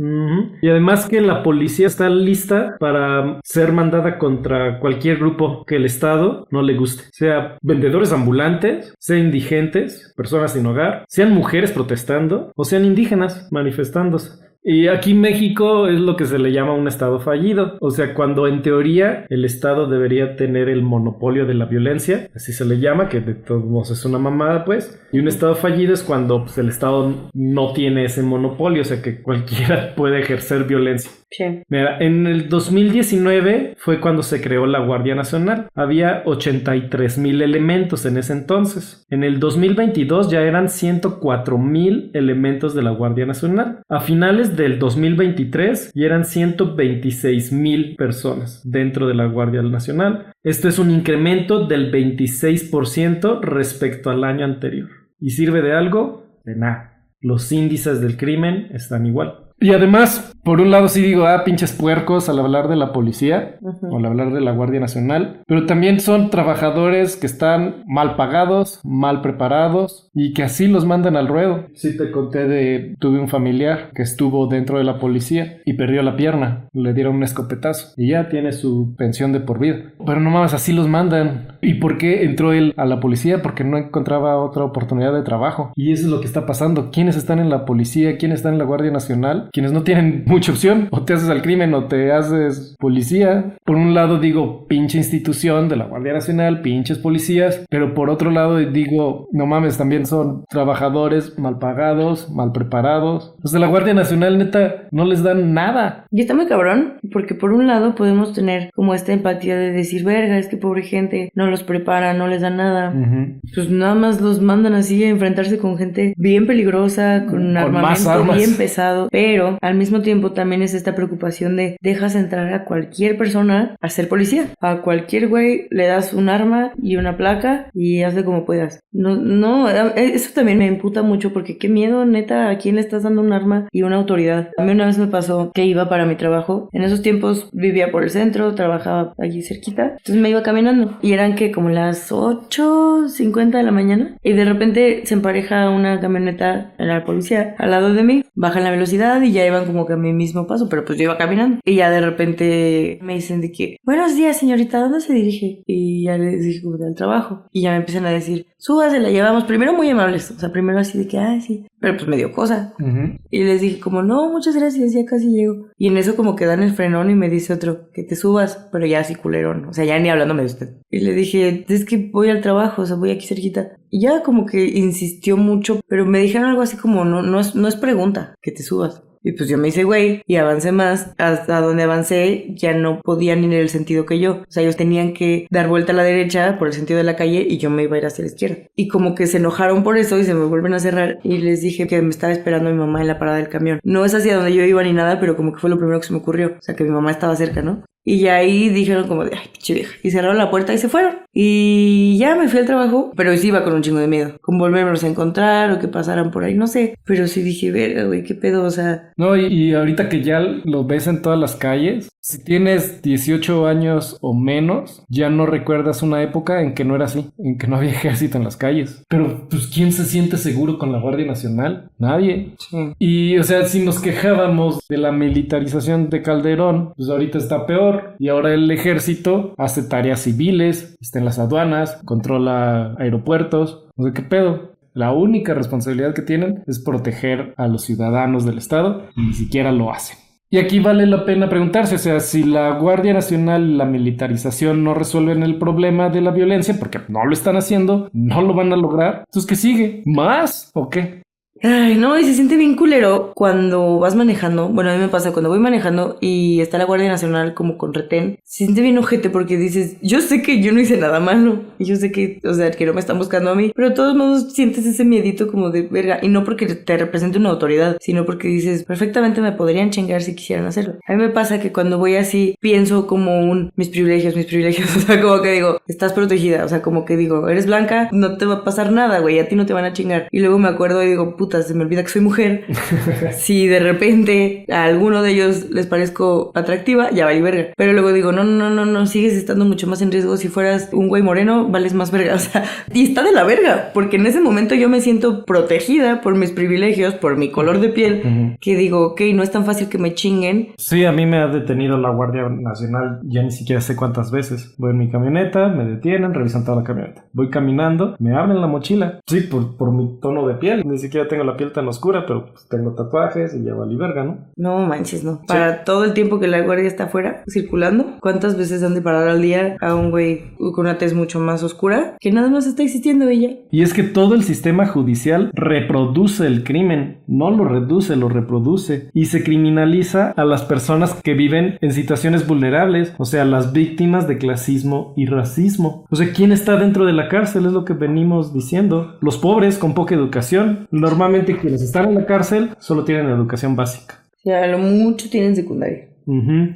Y además que la policía está lista para ser mandada contra cualquier grupo que el Estado no le guste. Sea vendedores ambulantes, sea indigentes, personas sin hogar, sean mujeres protestando o sean indígenas manifestándose. Y aquí México es lo que se le llama un estado fallido. O sea, cuando en teoría el estado debería tener el monopolio de la violencia, así se le llama, que de todos modos es una mamada, pues. Y un estado fallido es cuando pues, el estado no tiene ese monopolio, o sea, que cualquiera puede ejercer violencia. Sí. Mira, en el 2019 fue cuando se creó la Guardia Nacional. Había 83,000 elementos en ese entonces. En el 2022 ya eran 104,000 elementos de la Guardia Nacional. A finales del 2023 ya eran 126,000 personas dentro de la Guardia Nacional. Esto es un incremento del 26% respecto al año anterior. ¿Y sirve de algo? De nada. Los índices del crimen están igual. Y además, por un lado sí digo, pinches puercos al hablar de la policía o al hablar de la Guardia Nacional, pero también son trabajadores que están mal pagados, mal preparados y que así los mandan al ruedo. Sí te conté tuve un familiar que estuvo dentro de la policía y perdió la pierna, le dieron un escopetazo y ya tiene su pensión de por vida. Pero no mames, así los mandan. ¿Y por qué entró él a la policía? Porque no encontraba otra oportunidad de trabajo. Y eso es lo que está pasando. ¿Quiénes están en la policía? ¿Quiénes están en la Guardia Nacional? Quienes no tienen mucha opción. O te haces al crimen o te haces policía. Por un lado digo, pinche institución de la Guardia Nacional, pinches policías. Pero por otro lado digo, no mames, también son trabajadores mal pagados, mal preparados. Los de la Guardia Nacional, neta, no les dan nada. Y está muy cabrón, porque por un lado podemos tener como esta empatía de decir, verga, es que pobre gente, no los preparan, no les dan nada. Pues nada más los mandan así a enfrentarse con gente bien peligrosa, con armamento bien pesado. Pero al mismo tiempo también es esta preocupación de dejas entrar a cualquier persona a ser policía. A cualquier güey le das un arma y una placa y hazle como puedas. No, eso también me imputa mucho porque qué miedo, neta, ¿a quién le estás dando un arma y una autoridad? A mí una vez me pasó que iba para mi trabajo. En esos tiempos vivía por el centro, trabajaba allí cerquita. Entonces me iba caminando y eran que como las 8:50 de la mañana y de repente se empareja una camioneta en la policía al lado de mí, bajan la velocidad y ya iban como que a mi mismo paso, pero pues yo iba caminando y ya de repente me dicen de que buenos días señorita, ¿dónde se dirige? Y ya les dije como del trabajo y ya me empiezan a decir súbase, la llevamos, primero muy amables, o sea, primero así de que sí, pero pues me dio cosa y les dije como no, muchas gracias, ya casi llego y en eso como que dan el frenón y me dice otro que te subas, pero ya así culerón, o sea, ya ni hablándome de usted. Y le dije, es que voy al trabajo, o sea, voy aquí cerquita. Y ya como que insistió mucho, pero me dijeron algo así como, no es pregunta, que te subas. Y pues yo me hice güey y avancé más. Hasta donde avancé ya no podían ir en el sentido que yo. O sea, ellos tenían que dar vuelta a la derecha por el sentido de la calle y yo me iba a ir hacia la izquierda. Y como que se enojaron por eso y se me vuelven a cerrar y les dije que me estaba esperando mi mamá en la parada del camión. No es hacia donde yo iba ni nada, pero como que fue lo primero que se me ocurrió. O sea, que mi mamá estaba cerca, ¿no? Y ya ahí dijeron como de, ay, pinche vieja. Y cerraron la puerta y se fueron. Y ya me fui al trabajo, pero sí iba con un chingo de miedo. Con volvernos a encontrar o que pasaran por ahí, no sé. Pero sí dije, verga, güey, qué pedo, o sea. No, y ahorita que ya lo ves en todas las calles, si tienes 18 años o menos, ya no recuerdas una época en que no era así, en que no había ejército en las calles. Pero, pues, ¿quién se siente seguro con la Guardia Nacional? Nadie. Sí. Y, o sea, si nos quejábamos de la militarización de Calderón, pues ahorita está peor. Y ahora el ejército hace tareas civiles, está en las aduanas, controla aeropuertos. No sé qué pedo. La única responsabilidad que tienen es proteger a los ciudadanos del estado y ni siquiera lo hacen. Y aquí vale la pena preguntarse, o sea, si la Guardia Nacional y la militarización no resuelven el problema de la violencia, porque no lo están haciendo, no lo van a lograr, entonces ¿qué sigue? ¿Más o qué? Ay, no, y se siente bien culero cuando vas manejando. Bueno, a mí me pasa cuando voy manejando y está la Guardia Nacional como con retén. Se siente bien ojete porque dices, yo sé que yo no hice nada malo. Y yo sé que, o sea, que no me están buscando a mí. Pero de todos modos sientes ese miedito como de verga. Y no porque te represente una autoridad, sino porque dices, perfectamente me podrían chingar si quisieran hacerlo. A mí me pasa que cuando voy así, pienso como mis privilegios. O sea, como que digo, estás protegida. O sea, como que digo, eres blanca, no te va a pasar nada, güey. A ti no te van a chingar. Y luego me acuerdo y digo, puta, se me olvida que soy mujer. Si de repente a alguno de ellos les parezco atractiva, ya vale verga. Pero luego digo, no, sigues estando mucho más en riesgo. Si fueras un güey moreno, vales más verga. O sea, y está de la verga, porque en ese momento yo me siento protegida por mis privilegios, por mi color de piel, que digo, ok, no es tan fácil que me chinguen. Sí, a mí me ha detenido la Guardia Nacional, ya ni siquiera sé cuántas veces. Voy en mi camioneta, me detienen, revisan toda la camioneta. Voy caminando, me abren la mochila. Sí, por mi tono de piel. Ni siquiera tengo la piel tan oscura, pero pues tengo tatuajes y ya vale verga, ¿no? No manches, no. Para todo el tiempo que la guardia está afuera circulando, ¿cuántas veces han de parar al día a un güey con una tez mucho más oscura que nada más está existiendo ella? Y es que todo el sistema judicial reproduce el crimen, no lo reduce, lo reproduce y se criminaliza a las personas que viven en situaciones vulnerables, o sea, las víctimas de clasismo y racismo. O sea, ¿quién está dentro de la cárcel? Es lo que venimos diciendo. Los pobres con poca educación. Normalmente quienes están en la cárcel solo tienen educación básica. O sea, a lo mucho tienen secundaria.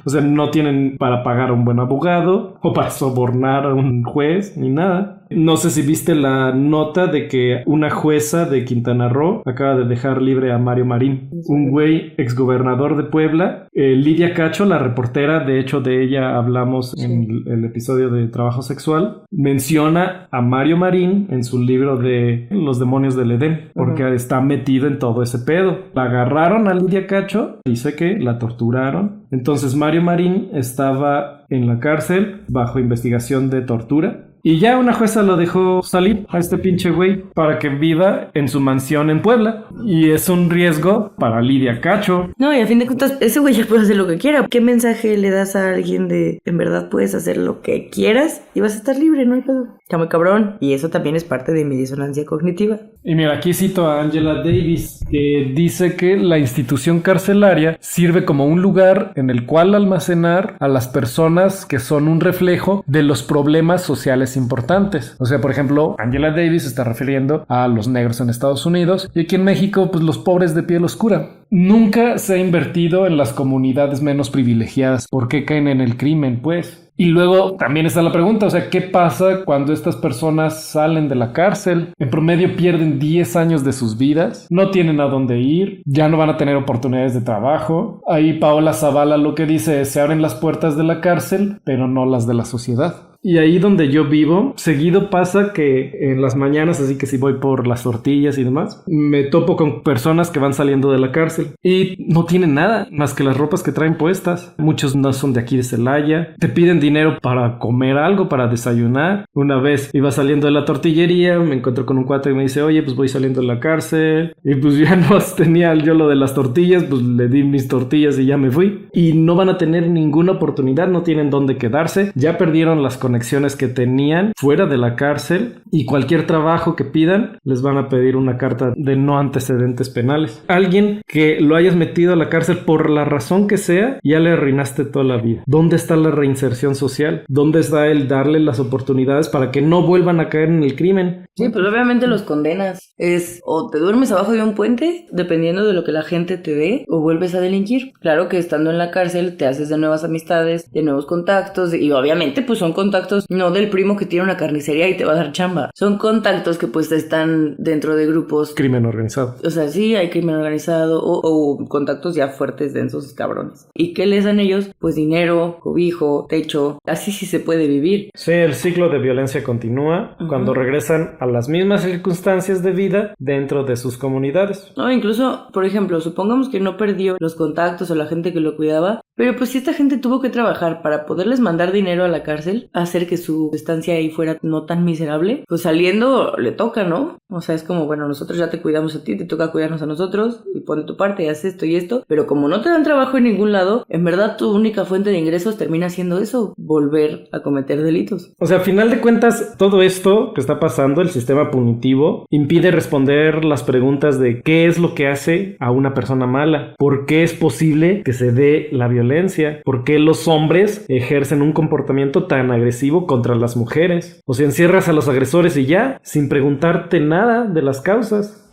O sea, no tienen para pagar a un buen abogado o para sobornar a un juez ni nada. No sé si viste la nota de que una jueza de Quintana Roo acaba de dejar libre a Mario Marín, un güey exgobernador de Puebla. Lidia Cacho, la reportera, de hecho de ella hablamos en el episodio de Trabajo Sexual, menciona a Mario Marín en su libro de Los demonios del Edén, porque está metido en todo ese pedo. La agarraron a Lidia Cacho, dice que la torturaron. Entonces Mario Marín estaba en la cárcel bajo investigación de tortura. Y ya una jueza lo dejó salir a este pinche güey para que viva en su mansión en Puebla. Y es un riesgo para Lidia Cacho. No, y a fin de cuentas, ese güey ya puede hacer lo que quiera. ¿Qué mensaje le das a alguien de en verdad puedes hacer lo que quieras y vas a estar libre? No hay pedo. Está muy cabrón. Y eso también es parte de mi disonancia cognitiva. Y mira, aquí cito a Angela Davis, que dice que la institución carcelaria sirve como un lugar en el cual almacenar a las personas que son un reflejo de los problemas sociales importantes. O sea, por ejemplo, Angela Davis se está refiriendo a los negros en Estados Unidos y aquí en México, pues los pobres de piel oscura. Nunca se ha invertido en las comunidades menos privilegiadas. ¿Por qué caen en el crimen, pues? Y luego también está la pregunta, o sea, ¿qué pasa cuando estas personas salen de la cárcel? En promedio pierden 10 años de sus vidas, no tienen a dónde ir, ya no van a tener oportunidades de trabajo. Ahí Paola Zavala lo que dice es, se abren las puertas de la cárcel, pero no las de la sociedad. Y ahí donde yo vivo, seguido pasa que en las mañanas, así que si voy por las tortillas y demás, me topo con personas que van saliendo de la cárcel y no tienen nada más que las ropas que traen puestas. Muchos no son de aquí de Celaya. Te piden dinero para comer algo, para desayunar. Una vez iba saliendo de la tortillería, me encontré con un cuate y me dice, oye, pues voy saliendo de la cárcel. Y pues ya no tenía yo lo de las tortillas, pues le di mis tortillas y ya me fui. Y no van a tener ninguna oportunidad, no tienen dónde quedarse. Ya perdieron las conexiones que tenían fuera de la cárcel y cualquier trabajo que pidan les van a pedir una carta de no antecedentes penales. Alguien que lo hayas metido a la cárcel por la razón que sea, ya le arruinaste toda la vida. ¿Dónde está la reinserción social? ¿Dónde está el darle las oportunidades para que no vuelvan a caer en el crimen? Sí, pues obviamente los condenas. Es o te duermes abajo de un puente, dependiendo de lo que la gente te dé, o vuelves a delinquir. Claro que estando en la cárcel te haces de nuevas amistades, de nuevos contactos, y obviamente pues son contactos no del primo que tiene una carnicería y te va a dar chamba. Son contactos que pues están dentro de grupos. Crimen organizado. O sea, sí, hay crimen organizado o contactos ya fuertes, densos, cabrones. ¿Y qué les dan ellos? Pues dinero, cobijo, techo. Así sí se puede vivir. Sí, el ciclo de violencia continúa cuando regresan a las mismas circunstancias de vida dentro de sus comunidades. No, incluso, por ejemplo, supongamos que no perdió los contactos o la gente que lo cuidaba, pero pues si esta gente tuvo que trabajar para poderles mandar dinero a la cárcel, hacer que su estancia ahí fuera no tan miserable, pues saliendo le toca, ¿no? O sea, es como, bueno, nosotros ya te cuidamos a ti, te toca cuidarnos a nosotros y pon de tu parte y haz esto y esto, pero como no te dan trabajo en ningún lado, en verdad tu única fuente de ingresos termina siendo eso, volver a cometer delitos. O sea, a final de cuentas, todo esto que está pasando, el sistema punitivo, impide responder las preguntas de qué es lo que hace a una persona mala, por qué es posible que se dé la violencia, por qué los hombres ejercen un comportamiento tan agresivo contra las mujeres. O sea, encierras a los agresores y ya, sin preguntarte nada de las causas.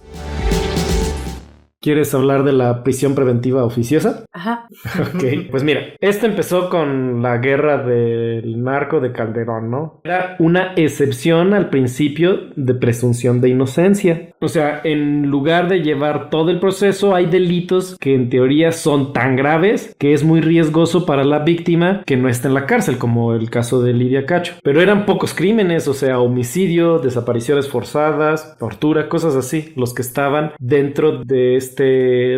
¿Quieres hablar de la prisión preventiva oficiosa? Ajá. Ok, pues mira, esto empezó con la guerra del narco de Calderón, ¿no? Era una excepción al principio de presunción de inocencia. O sea, en lugar de llevar todo el proceso, hay delitos que en teoría son tan graves que es muy riesgoso para la víctima que no esté en la cárcel, como el caso de Lidia Cacho. Pero eran pocos crímenes, o sea, homicidio, desapariciones forzadas, tortura, cosas así, los que estaban dentro de este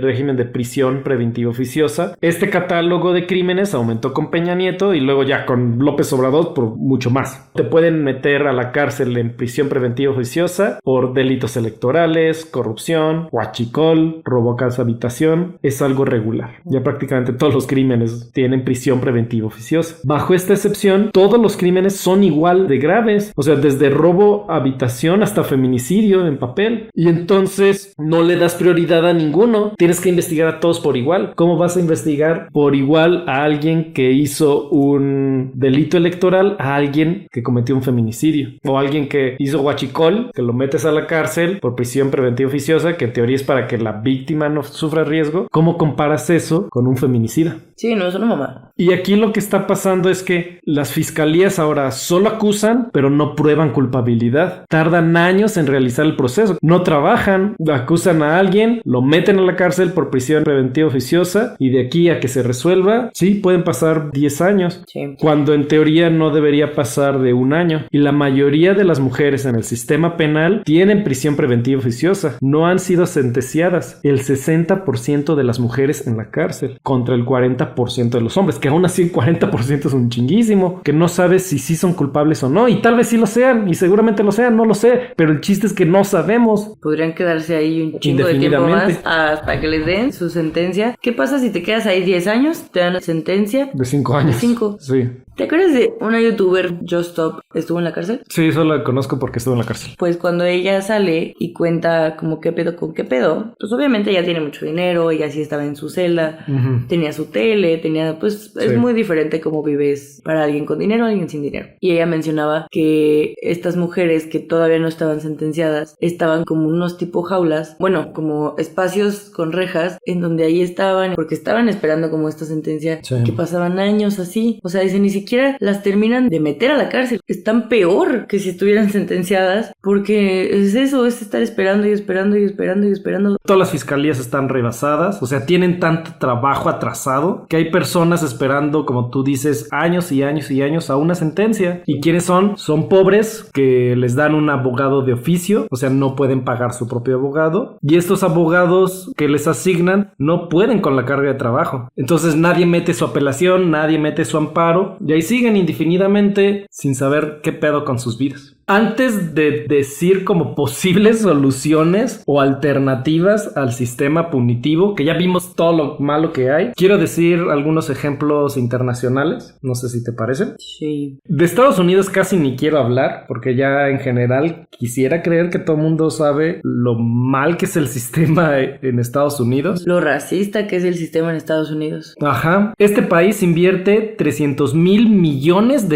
régimen de prisión preventiva oficiosa. Este catálogo de crímenes aumentó con Peña Nieto y luego ya con López Obrador por mucho más. Te pueden meter a la cárcel en prisión preventiva oficiosa por delitos electorales, corrupción, huachicol, robo a casa habitación. Es algo regular. Ya prácticamente todos los crímenes tienen prisión preventiva oficiosa. Bajo esta excepción, todos los crímenes son igual de graves. O sea, desde robo a habitación hasta feminicidio en papel. Y entonces no le das prioridad a ninguno. Tienes que investigar a todos por igual. ¿Cómo vas a investigar por igual a alguien que hizo un delito electoral a alguien que cometió un feminicidio? O alguien que hizo huachicol, que lo metes a la cárcel por prisión prisión preventiva oficiosa, que en teoría es para que la víctima no sufra riesgo. ¿Cómo comparas eso con un feminicida? Sí, no, es una mamá. Y aquí lo que está pasando es que las fiscalías ahora solo acusan, pero no prueban culpabilidad. Tardan años en realizar el proceso. No trabajan, acusan a alguien, lo meten a la cárcel por prisión preventiva oficiosa y de aquí a que se resuelva, sí, pueden pasar 10 años. Sí. Cuando en teoría no debería pasar de 1 año. Y la mayoría de las mujeres en el sistema penal tienen prisión preventiva oficiosa. No han sido sentenciadas. El 60% de las mujeres en la cárcel contra el 40% de los hombres, que aún así el 40% es un chinguísimo, que no sabes si sí son culpables o no, y tal vez sí lo sean, y seguramente lo sean, no lo sé, pero el chiste es que no sabemos. Podrían quedarse ahí un chingo de tiempo más hasta que les den su sentencia. ¿Qué pasa si te quedas ahí 10 años? Te dan la sentencia de 5 años. De 5. Sí. ¿Te acuerdas de una youtuber, Just Stop, estuvo en la cárcel? Sí, solo la conozco porque estuvo en la cárcel. Pues cuando ella sale y cuenta como qué pedo con qué pedo, pues obviamente ella tiene mucho dinero, ella sí estaba en su celda, tenía su tele, pues es muy diferente cómo vives para alguien con dinero, alguien sin dinero. Y ella mencionaba que estas mujeres que todavía no estaban sentenciadas estaban como unos tipo jaulas, bueno, como espacios con rejas en donde ahí estaban, porque estaban esperando como esta sentencia, que pasaban años así. O sea, dice, ni siquiera las terminan de meter a la cárcel. Están peor que si estuvieran sentenciadas, porque es eso, es estar esperando y esperando y esperando y esperando. Todas las fiscalías están rebasadas, o sea, tienen tanto trabajo atrasado que hay personas esperando, como tú dices, años y años y años a una sentencia. ¿Y quiénes son? Son pobres que les dan un abogado de oficio, o sea, no pueden pagar su propio abogado, y estos abogados que les asignan no pueden con la carga de trabajo. Entonces nadie mete su apelación, nadie mete su amparo, y ahí siguen indefinidamente sin saber qué pedo con sus vidas. Antes de decir como posibles soluciones o alternativas al sistema punitivo, que ya vimos todo lo malo que hay, quiero decir algunos ejemplos internacionales, no sé si te parecen. Sí. De Estados Unidos casi ni quiero hablar, porque ya en general quisiera creer que todo el mundo sabe lo mal que es el sistema en Estados Unidos. Lo racista que es el sistema en Estados Unidos. Ajá. Este país invierte $300 mil millones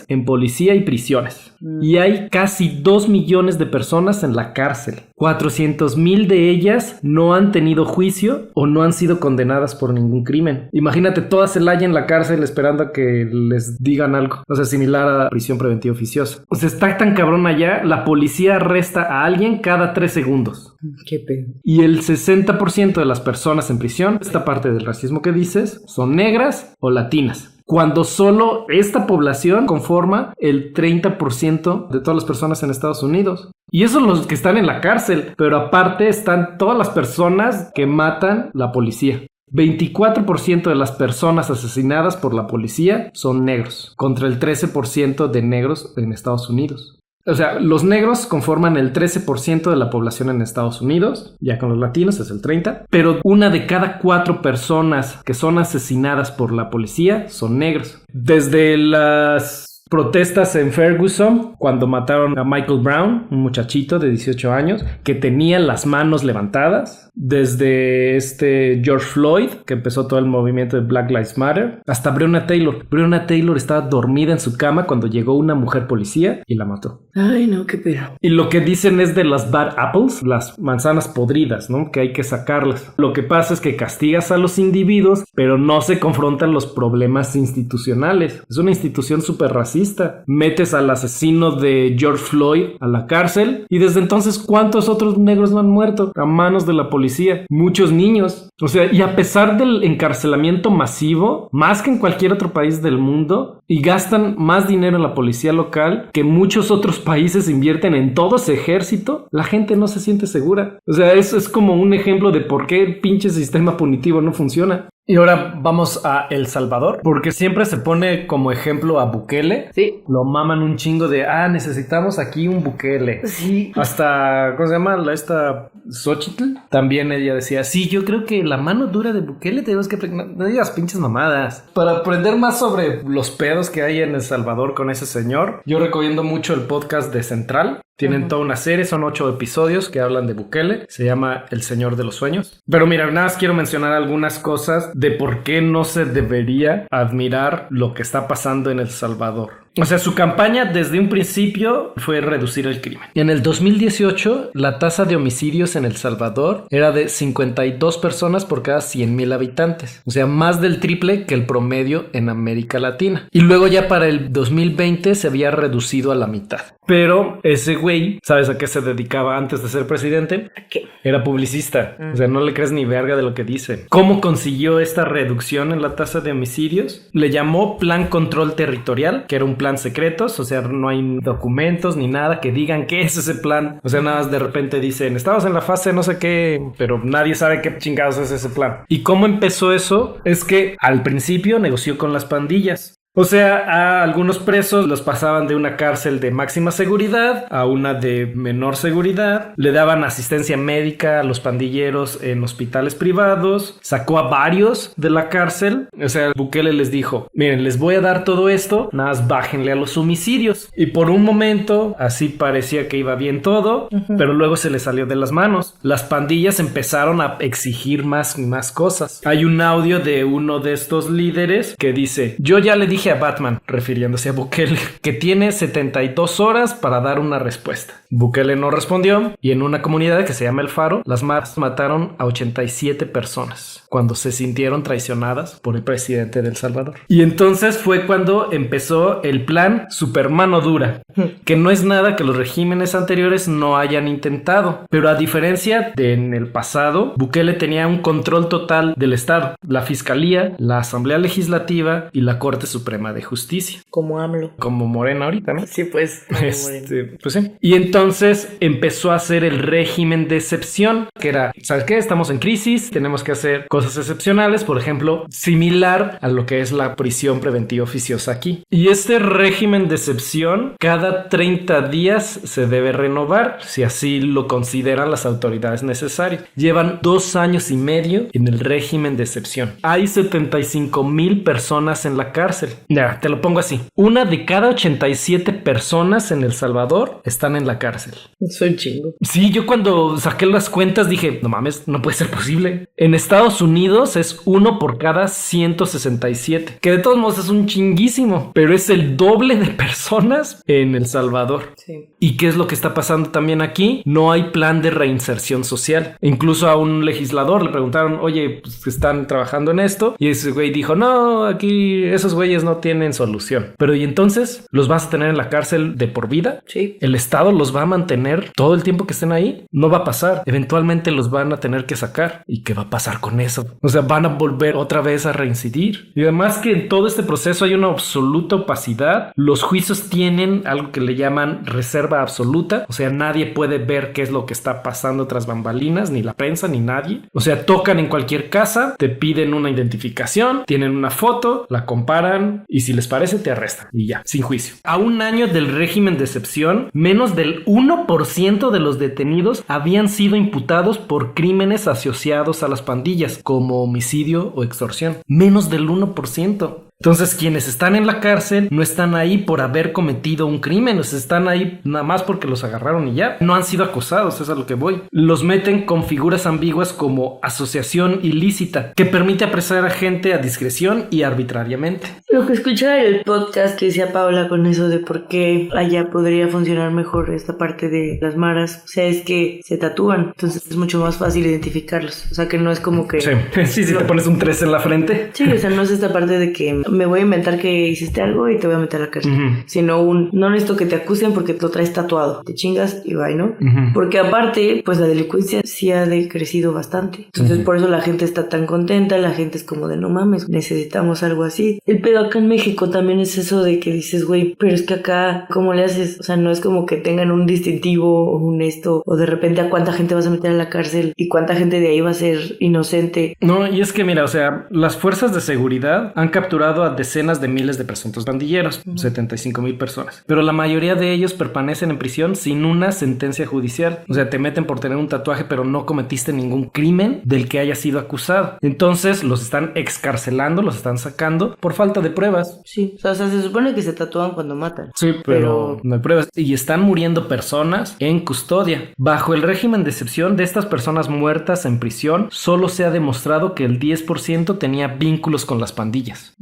en policía y prisiones. Y hay casi 2 millones de personas en la cárcel. 400,000 de ellas no han tenido juicio o no han sido condenadas por ningún crimen. Imagínate toda Celaya en la cárcel esperando a que les digan algo. O sea, similar a prisión preventiva oficiosa. O sea, está tan cabrón allá, la policía arresta a alguien cada 3 segundos. Qué pedo. Y el 60% de las personas en prisión, esta parte del racismo que dices, son negras o latinas. Cuando solo esta población conforma el 30% de todas las personas en Estados Unidos. Y esos son los que están en la cárcel, pero aparte están todas las personas que matan la policía. 24% de las personas asesinadas por la policía son negros, contra el 13% de negros en Estados Unidos. O sea, los negros conforman el 13% de la población en Estados Unidos, ya con los latinos es el 30%, pero 1 de cada 4 personas que son asesinadas por la policía son negros. Desde las protestas en Ferguson, cuando mataron a Michael Brown, un muchachito de 18 años, que tenía las manos levantadas. Desde George Floyd, que empezó todo el movimiento de Black Lives Matter, hasta Breonna Taylor. Breonna Taylor estaba dormida en su cama cuando llegó una mujer policía y la mató. Ay, no, qué pedo. Y lo que dicen es de las bad apples, las manzanas podridas, ¿no? Que hay que sacarlas. Lo que pasa es que castigas a los individuos, pero no se confrontan los problemas institucionales. Es una institución súper racista. Metes al asesino de George Floyd a la cárcel y desde entonces, ¿cuántos otros negros no han muerto a manos de la policía? Muchos niños. O sea, y a pesar del encarcelamiento masivo, más que en cualquier otro país del mundo, y gastan más dinero en la policía local que muchos otros países invierten en todo ese ejército, la gente no se siente segura. O sea, eso es como un ejemplo de por qué el pinche sistema punitivo no funciona. Y ahora vamos a El Salvador, porque siempre se pone como ejemplo a Bukele. Sí. Lo maman un chingo de, necesitamos aquí un Bukele. Sí. Hasta, ¿cómo se llama? Esta Xochitl. También ella decía, sí, yo creo que la mano dura de Bukele tenemos que... No digas pinches mamadas. Para aprender más sobre los pedos que hay en El Salvador con ese señor, yo recomiendo mucho el podcast de Central. Tienen toda una serie, son 8 episodios que hablan de Bukele. Se llama El Señor de los Sueños. Pero mira, nada más quiero mencionar algunas cosas de por qué no se debería admirar lo que está pasando en El Salvador. O sea, su campaña desde un principio fue reducir el crimen. En el 2018, la tasa de homicidios en El Salvador era de 52 personas por cada 100,000 habitantes. O sea, más del triple que el promedio en América Latina. Y luego ya para el 2020 se había reducido a la mitad. Pero ese güey, ¿sabes a qué se dedicaba antes de ser presidente? ¿A qué? Era publicista. O sea, no le crees ni verga de lo que dice. ¿Cómo consiguió esta reducción en la tasa de homicidios? Le llamó Plan Control Territorial, que era un plan secretos. O sea, no hay documentos ni nada que digan qué es ese plan. O sea, nada más de repente dicen, estamos en la fase no sé qué, pero nadie sabe qué chingados es ese plan. ¿Y cómo empezó eso? Es que al principio negoció con las pandillas. O sea, a algunos presos los pasaban de una cárcel de máxima seguridad a una de menor seguridad. Le daban asistencia médica a los pandilleros en hospitales privados. Sacó a varios de la cárcel. O sea, Bukele les dijo, miren, les voy a dar todo esto, nada más bájenle a los homicidios. Y por un momento, así parecía que iba bien todo, pero luego se les salió de las manos. Las pandillas empezaron a exigir más y más cosas. Hay un audio de uno de estos líderes que dice, yo ya le dije a Batman, refiriéndose a Bukele, que tiene 72 horas para dar una respuesta. Bukele no respondió y en una comunidad que se llama El Faro, las maras mataron a 87 personas cuando se sintieron traicionadas por el presidente de El Salvador. Y entonces fue cuando empezó el plan Super Mano Dura, que no es nada que los regímenes anteriores no hayan intentado, pero a diferencia de en el pasado, Bukele tenía un control total del Estado, la Fiscalía, la Asamblea Legislativa y la Corte Suprema de Justicia. Como AMLO. Como Morena ahorita, ¿no? Sí, pues. Pues sí. Y entonces empezó a hacer el régimen de excepción, que era, ¿sabes qué? Estamos en crisis, tenemos que hacer cosas excepcionales, por ejemplo, similar a lo que es la prisión preventiva oficiosa aquí. Y este régimen de excepción, cada 30 días se debe renovar, si así lo consideran las autoridades necesarias. Llevan 2 años y medio en el régimen de excepción. Hay 75,000 personas en la cárcel. Ya, te lo pongo así. 1 de cada 87 personas en El Salvador están en la cárcel. Soy chingo. Sí, yo cuando saqué las cuentas dije, no mames, no puede ser posible. En Estados Unidos es 1 por cada 167, que de todos modos es un chinguísimo, pero es el doble de personas en El Salvador. Sí. ¿Y qué es lo que está pasando también aquí? No hay plan de reinserción social. Incluso a un legislador le preguntaron, oye, pues están trabajando en esto, y ese güey dijo, no, aquí esos güeyes no tienen solución. Pero ¿y entonces los vas a tener en la cárcel de por vida? Sí. ¿El Estado los va a mantener todo el tiempo que estén ahí? No va a pasar. Eventualmente los van a tener que sacar. ¿Y qué va a pasar con eso? O sea, van a volver otra vez a reincidir. Y además que en todo este proceso hay una absoluta opacidad. Los juicios tienen algo que le llaman reserva absoluta. O sea, nadie puede ver qué es lo que está pasando tras bambalinas, ni la prensa, ni nadie. O sea, tocan en cualquier casa, te piden una identificación, tienen una foto, la comparan y si les parece te arrestan. Y ya, sin juicio. A un año del régimen de excepción, menos del 1% de los detenidos habían sido imputados por crímenes asociados a las pandillas, como homicidio o extorsión. Menos del 1%. Entonces, quienes están en la cárcel no están ahí por haber cometido un crimen, o sea, están ahí nada más porque los agarraron y ya. No han sido acusados, es a lo que voy. Los meten con figuras ambiguas como asociación ilícita, que permite apresar a gente a discreción y arbitrariamente. Lo que escuchaba el podcast que decía Paula con eso de por qué allá podría funcionar mejor esta parte de las maras, o sea, es que se tatúan, entonces es mucho más fácil identificarlos. O sea, que no es como que... Sí, si te pones un 3 en la frente. Sí, o sea, no es esta parte de que me voy a inventar que hiciste algo y te voy a meter a la cárcel. Sino no necesito que te acusen porque lo traes tatuado. Te chingas y bye, ¿no? Porque aparte, pues la delincuencia sí ha decrecido bastante. Entonces por eso la gente está tan contenta, la gente es como de no mames, necesitamos algo así. El pedo acá en México también es eso de que dices, güey, pero es que acá, ¿cómo le haces? O sea, no es como que tengan un distintivo o un esto, o de repente a cuánta gente vas a meter a la cárcel y cuánta gente de ahí va a ser inocente. No, y es que mira, o sea, las fuerzas de seguridad han capturado a decenas de miles de presuntos pandilleros, 75,000 personas, pero la mayoría de ellos permanecen en prisión sin una sentencia judicial. O sea, te meten por tener un tatuaje pero no cometiste ningún crimen del que haya sido acusado. Entonces los están excarcelando, los están sacando por falta de pruebas. Sí, o sea, se supone que se tatúan cuando matan. Sí, pero no hay pruebas. Y están muriendo personas en custodia. Bajo el régimen de excepción de estas personas muertas en prisión, solo se ha demostrado que el 10% tenía vínculos con las pandillas.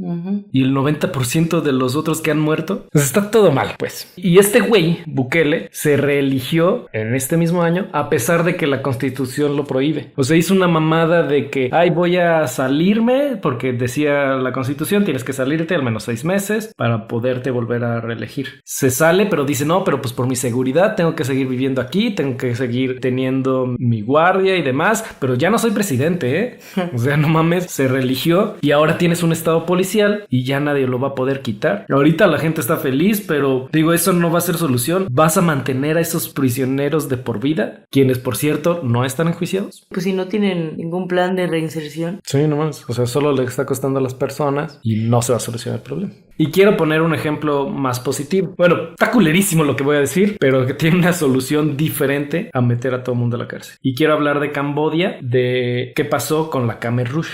y el 90% de los otros que han muerto. Pues está todo mal, pues. Y este güey, Bukele, se reeligió en este mismo año a pesar de que la Constitución lo prohíbe. O sea, hizo una mamada de que, ay, voy a salirme porque decía la Constitución, tienes que salirte al menos 6 meses para poderte volver a reelegir. Se sale, pero dice, no, pero pues por mi seguridad tengo que seguir viviendo aquí, tengo que seguir teniendo mi guardia y demás, pero ya no soy presidente, ¿eh? O sea, no mames, se reeligió y ahora tienes un estado policial y ya nadie lo va a poder quitar. Ahorita la gente está feliz, pero digo, eso no va a ser solución. ¿Vas a mantener a esos prisioneros de por vida? Quienes, por cierto, no están enjuiciados. Pues si no tienen ningún plan de reinserción. Sí, nomás. O sea, solo le está costando a las personas y no se va a solucionar el problema. Y quiero poner un ejemplo más positivo. Bueno, está culerísimo lo que voy a decir, pero que tiene una solución diferente a meter a todo el mundo a la cárcel. Y quiero hablar de Camboya, de qué pasó con la Khmer Rouge.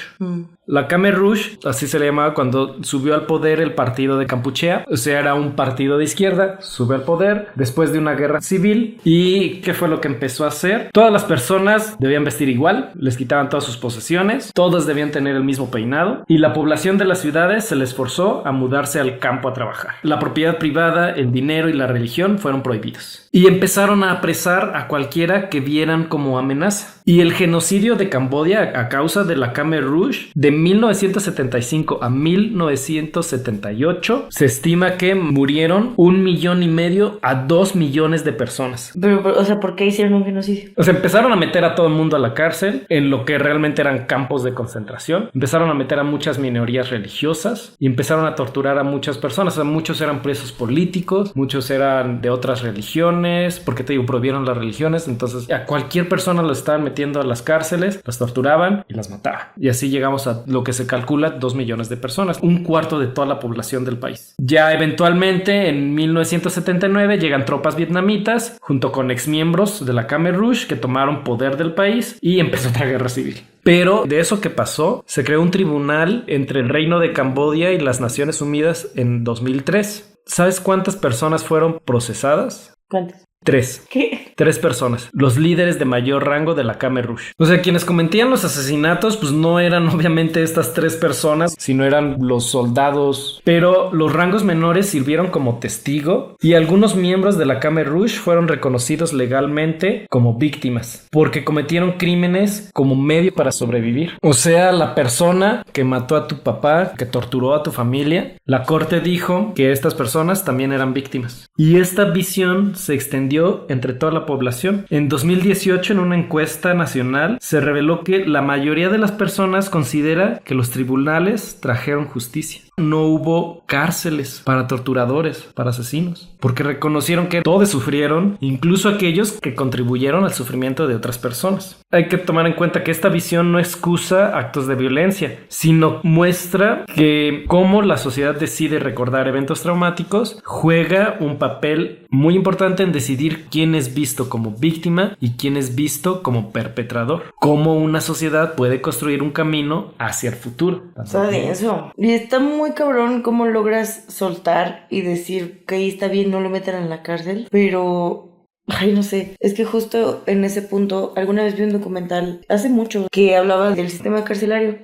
La Khmer Rouge, así se le llamaba cuando subió al poder el partido de Kampuchea. O sea, era un partido de izquierda, sube al poder después de una guerra civil. ¿Y qué fue lo que empezó a hacer? Todas las personas debían vestir igual, les quitaban todas sus posesiones, todos debían tener el mismo peinado y la población de las ciudades se les forzó a mudarse al campo a trabajar. La propiedad privada, el dinero y la religión fueron prohibidos. Y empezaron a apresar a cualquiera que vieran como amenaza. Y el genocidio de Camboya a causa de la Khmer Rouge de 1975 a 1978 se estima que murieron 1,5 millones a 2 millones de personas. Pero, o sea, ¿por qué hicieron un genocidio? O sea, empezaron a meter a todo el mundo a la cárcel en lo que realmente eran campos de concentración. Empezaron a meter a muchas minorías religiosas y empezaron a torturar a muchas personas. O sea, muchos eran presos políticos, muchos eran de otras religiones, porque te digo, prohibieron las religiones. Entonces, a cualquier persona lo estaban metiendo a las cárceles, las torturaban y las mataban. Y así llegamos a lo que se calcula 2 millones de personas, un cuarto de toda la población del país. Ya eventualmente, en 1979, llegan tropas vietnamitas junto con exmiembros de la Khmer Rouge que tomaron poder del país y empezó otra guerra civil. Pero de eso que pasó, se creó un tribunal entre el Reino de Camboya y las Naciones Unidas en 2003. ¿Sabes cuántas personas fueron procesadas? ¿Cuántas? 3. ¿Qué? 3 personas, los líderes de mayor rango de la Khmer Rouge. O sea, quienes cometían los asesinatos, pues no eran obviamente estas 3 personas, sino eran los soldados. Pero los rangos menores sirvieron como testigo y algunos miembros de la Khmer Rouge fueron reconocidos legalmente como víctimas, porque cometieron crímenes como medio para sobrevivir. O sea, la persona que mató a tu papá, que torturó a tu familia, la corte dijo que estas personas también eran víctimas. Y esta visión se extendió entre toda la población. En 2018, en una encuesta nacional, se reveló que la mayoría de las personas considera que los tribunales trajeron justicia. No hubo cárceles para torturadores, para asesinos, porque reconocieron que todos sufrieron, incluso aquellos que contribuyeron al sufrimiento de otras personas. Hay que tomar en cuenta que esta visión no excusa actos de violencia, sino muestra que cómo la sociedad decide recordar eventos traumáticos juega un papel muy importante en decidir quién es visto como víctima y quién es visto como perpetrador. Cómo una sociedad puede construir un camino hacia el futuro. Está denso. Y está muy cabrón cómo logras soltar y decir que ahí está bien, no lo metan en la cárcel, pero... Ay, no sé, es que justo en ese punto, alguna vez vi un documental hace mucho que hablaba del sistema carcelario.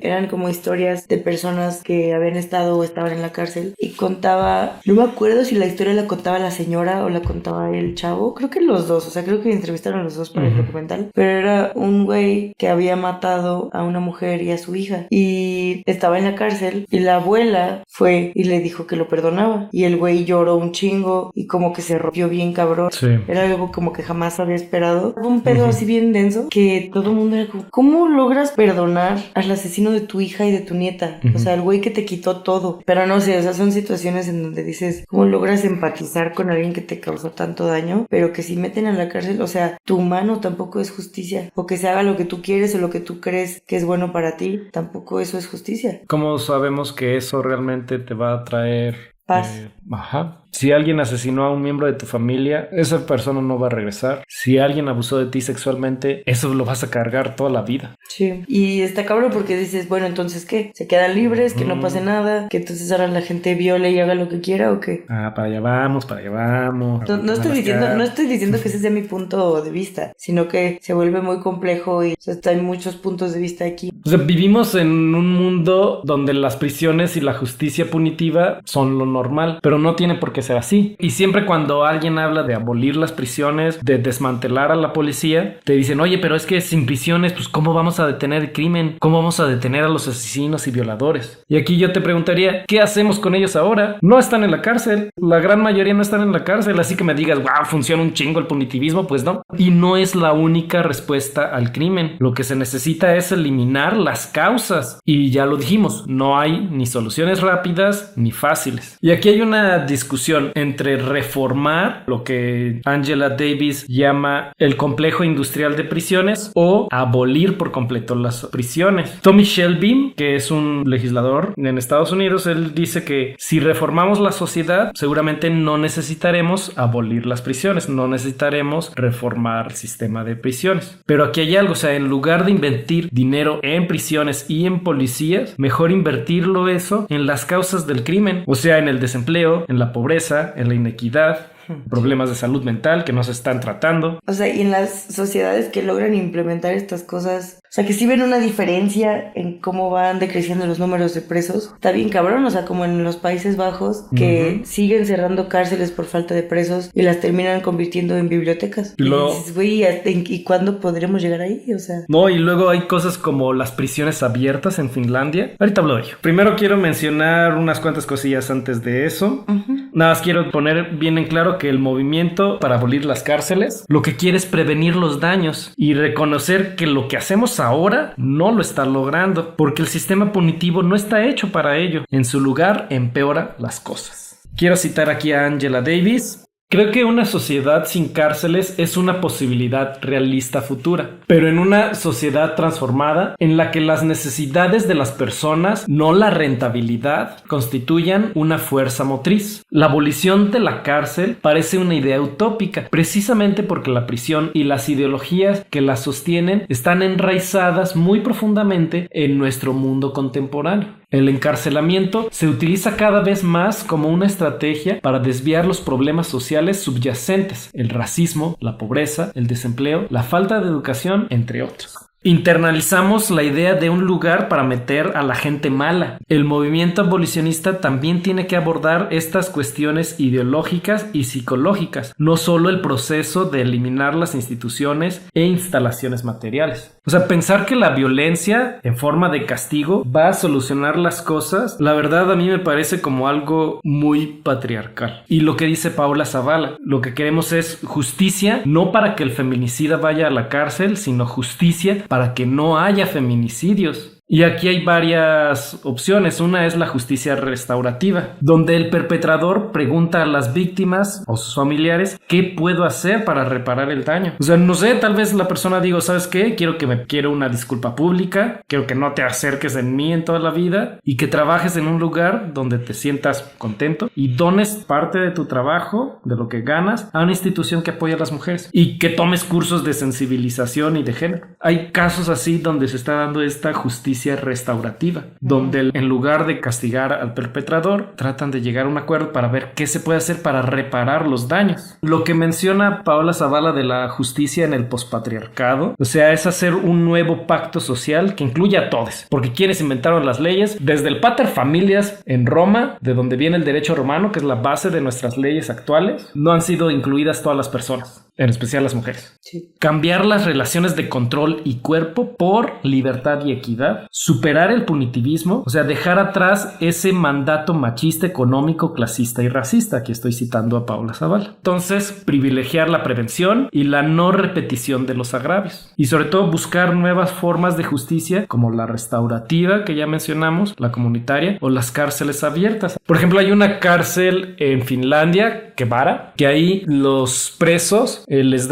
Eran como historias de personas que habían estado o estaban en la cárcel y contaba, no me acuerdo si la historia la contaba la señora o la contaba el chavo, creo que los dos, o sea, creo que entrevistaron a los dos para el documental, pero era un güey que había matado a una mujer y a su hija y estaba en la cárcel y la abuela fue y le dijo que lo perdonaba y el güey lloró un chingo y como que se rompió bien cabrón. Sí. Era algo como que jamás había esperado. Fue un pedo así bien denso que todo el mundo era como, ¿cómo logras perdonar al asesino de tu hija y de tu nieta? O sea, el güey que te quitó todo. Pero no sé, o sea, son situaciones en donde dices, ¿cómo logras empatizar con alguien que te causó tanto daño? Pero que si meten a la cárcel, o sea, tu mano tampoco es justicia. O que se haga lo que tú quieres o lo que tú crees que es bueno para ti, tampoco eso es justicia. ¿Cómo sabemos que eso realmente te va a traer paz? Ajá. Si alguien asesinó a un miembro de tu familia, esa persona no va a regresar. Si alguien abusó de ti sexualmente, eso lo vas a cargar toda la vida. Sí. Y está cabrón porque dices, bueno, entonces ¿qué? ¿Se quedan libres? ¿Que no pase nada? ¿Que entonces ahora la gente viole y haga lo que quiera o qué? Para allá vamos, para allá vamos. No estoy diciendo que ese sea mi punto de vista, sino que se vuelve muy complejo y o sea, hay muchos puntos de vista aquí. O sea, vivimos en un mundo donde las prisiones y la justicia punitiva son lo normal, pero no tiene por qué ser así. Y siempre cuando alguien habla de abolir las prisiones, de desmantelar a la policía, te dicen, oye, pero es que sin prisiones, pues ¿cómo vamos a detener el crimen? ¿Cómo vamos a detener a los asesinos y violadores? Y aquí yo te preguntaría, ¿qué hacemos con ellos ahora? No están en la cárcel, la gran mayoría no están en la cárcel, así que me digas, wow, funciona un chingo el punitivismo, pues no. Y no es la única respuesta al crimen. Lo que se necesita es eliminar las causas. Y ya lo dijimos, no hay ni soluciones rápidas ni fáciles. Y aquí hay una discusión entre reformar lo que Angela Davis llama el complejo industrial de prisiones o abolir por completo las prisiones. Tommy Shelby, que es un legislador en Estados Unidos, él dice que si reformamos la sociedad, seguramente no necesitaremos abolir las prisiones, no necesitaremos reformar el sistema de prisiones. Pero aquí hay algo, o sea, en lugar de invertir dinero en prisiones y en policías, mejor invertirlo eso en las causas del crimen, o sea, en el desempleo, en la pobreza, en la inequidad, problemas de salud mental que no se están tratando. O sea, y en las sociedades que logran implementar estas cosas, o sea, que sí ven una diferencia en cómo van decreciendo los números de presos, está bien cabrón, o sea, como en los Países Bajos, que siguen cerrando cárceles por falta de presos y las terminan convirtiendo en bibliotecas. Y dices, güey, ¿y cuándo podremos llegar ahí? O sea... No, y luego hay cosas como las prisiones abiertas en Finlandia. Ahorita hablo de ello. Primero quiero mencionar unas cuantas cosillas antes de eso. Nada más quiero poner bien en claro que el movimiento para abolir las cárceles lo que quiere es prevenir los daños y reconocer que lo que hacemos ahora no lo está logrando porque el sistema punitivo no está hecho para ello. En su lugar empeora las cosas. Quiero citar aquí a Angela Davis. Creo que una sociedad sin cárceles es una posibilidad realista futura, pero en una sociedad transformada en la que las necesidades de las personas, no la rentabilidad, constituyan una fuerza motriz. La abolición de la cárcel parece una idea utópica, precisamente porque la prisión y las ideologías que la sostienen están enraizadas muy profundamente en nuestro mundo contemporáneo. El encarcelamiento se utiliza cada vez más como una estrategia para desviar los problemas sociales subyacentes, el racismo, la pobreza, el desempleo, la falta de educación, entre otros. Internalizamos la idea de un lugar para meter a la gente mala. El movimiento abolicionista también tiene que abordar estas cuestiones ideológicas y psicológicas, no solo el proceso de eliminar las instituciones e instalaciones materiales. O sea, pensar que la violencia en forma de castigo va a solucionar las cosas, la verdad a mí me parece como algo muy patriarcal. Y lo que dice Paula Zavala, lo que queremos es justicia, no para que el feminicida vaya a la cárcel, sino justicia para que no haya feminicidios. Y aquí hay varias opciones. Una es la justicia restaurativa, donde el perpetrador pregunta a las víctimas o sus familiares ¿qué puedo hacer para reparar el daño? O sea, no sé, tal vez la persona diga, ¿sabes qué? Quiero una disculpa pública, quiero que no te acerques en mí en toda la vida y que trabajes en un lugar donde te sientas contento y dones parte de tu trabajo, de lo que ganas, a una institución que apoya a las mujeres y que tomes cursos de sensibilización y de género. Hay casos así donde se está dando esta justicia restaurativa, donde en lugar de castigar al perpetrador, tratan de llegar a un acuerdo para ver qué se puede hacer para reparar los daños. Lo que menciona Paola Zavala de la justicia en el pospatriarcado, o sea, es hacer un nuevo pacto social que incluya a todos, porque quienes inventaron las leyes, desde el pater familias en Roma, de donde viene el derecho romano, que es la base de nuestras leyes actuales, no han sido incluidas todas las personas, en especial las mujeres. Sí. Cambiar las relaciones de control y cuerpo por libertad y equidad. Superar el punitivismo, o sea, dejar atrás ese mandato machista, económico, clasista y racista. Aquí estoy citando a Paula Zavala. Entonces, privilegiar la prevención y la no repetición de los agravios. Y sobre todo buscar nuevas formas de justicia como la restaurativa, que ya mencionamos, la comunitaria o las cárceles abiertas. Por ejemplo, hay una cárcel en Finlandia que vara, que ahí los presos les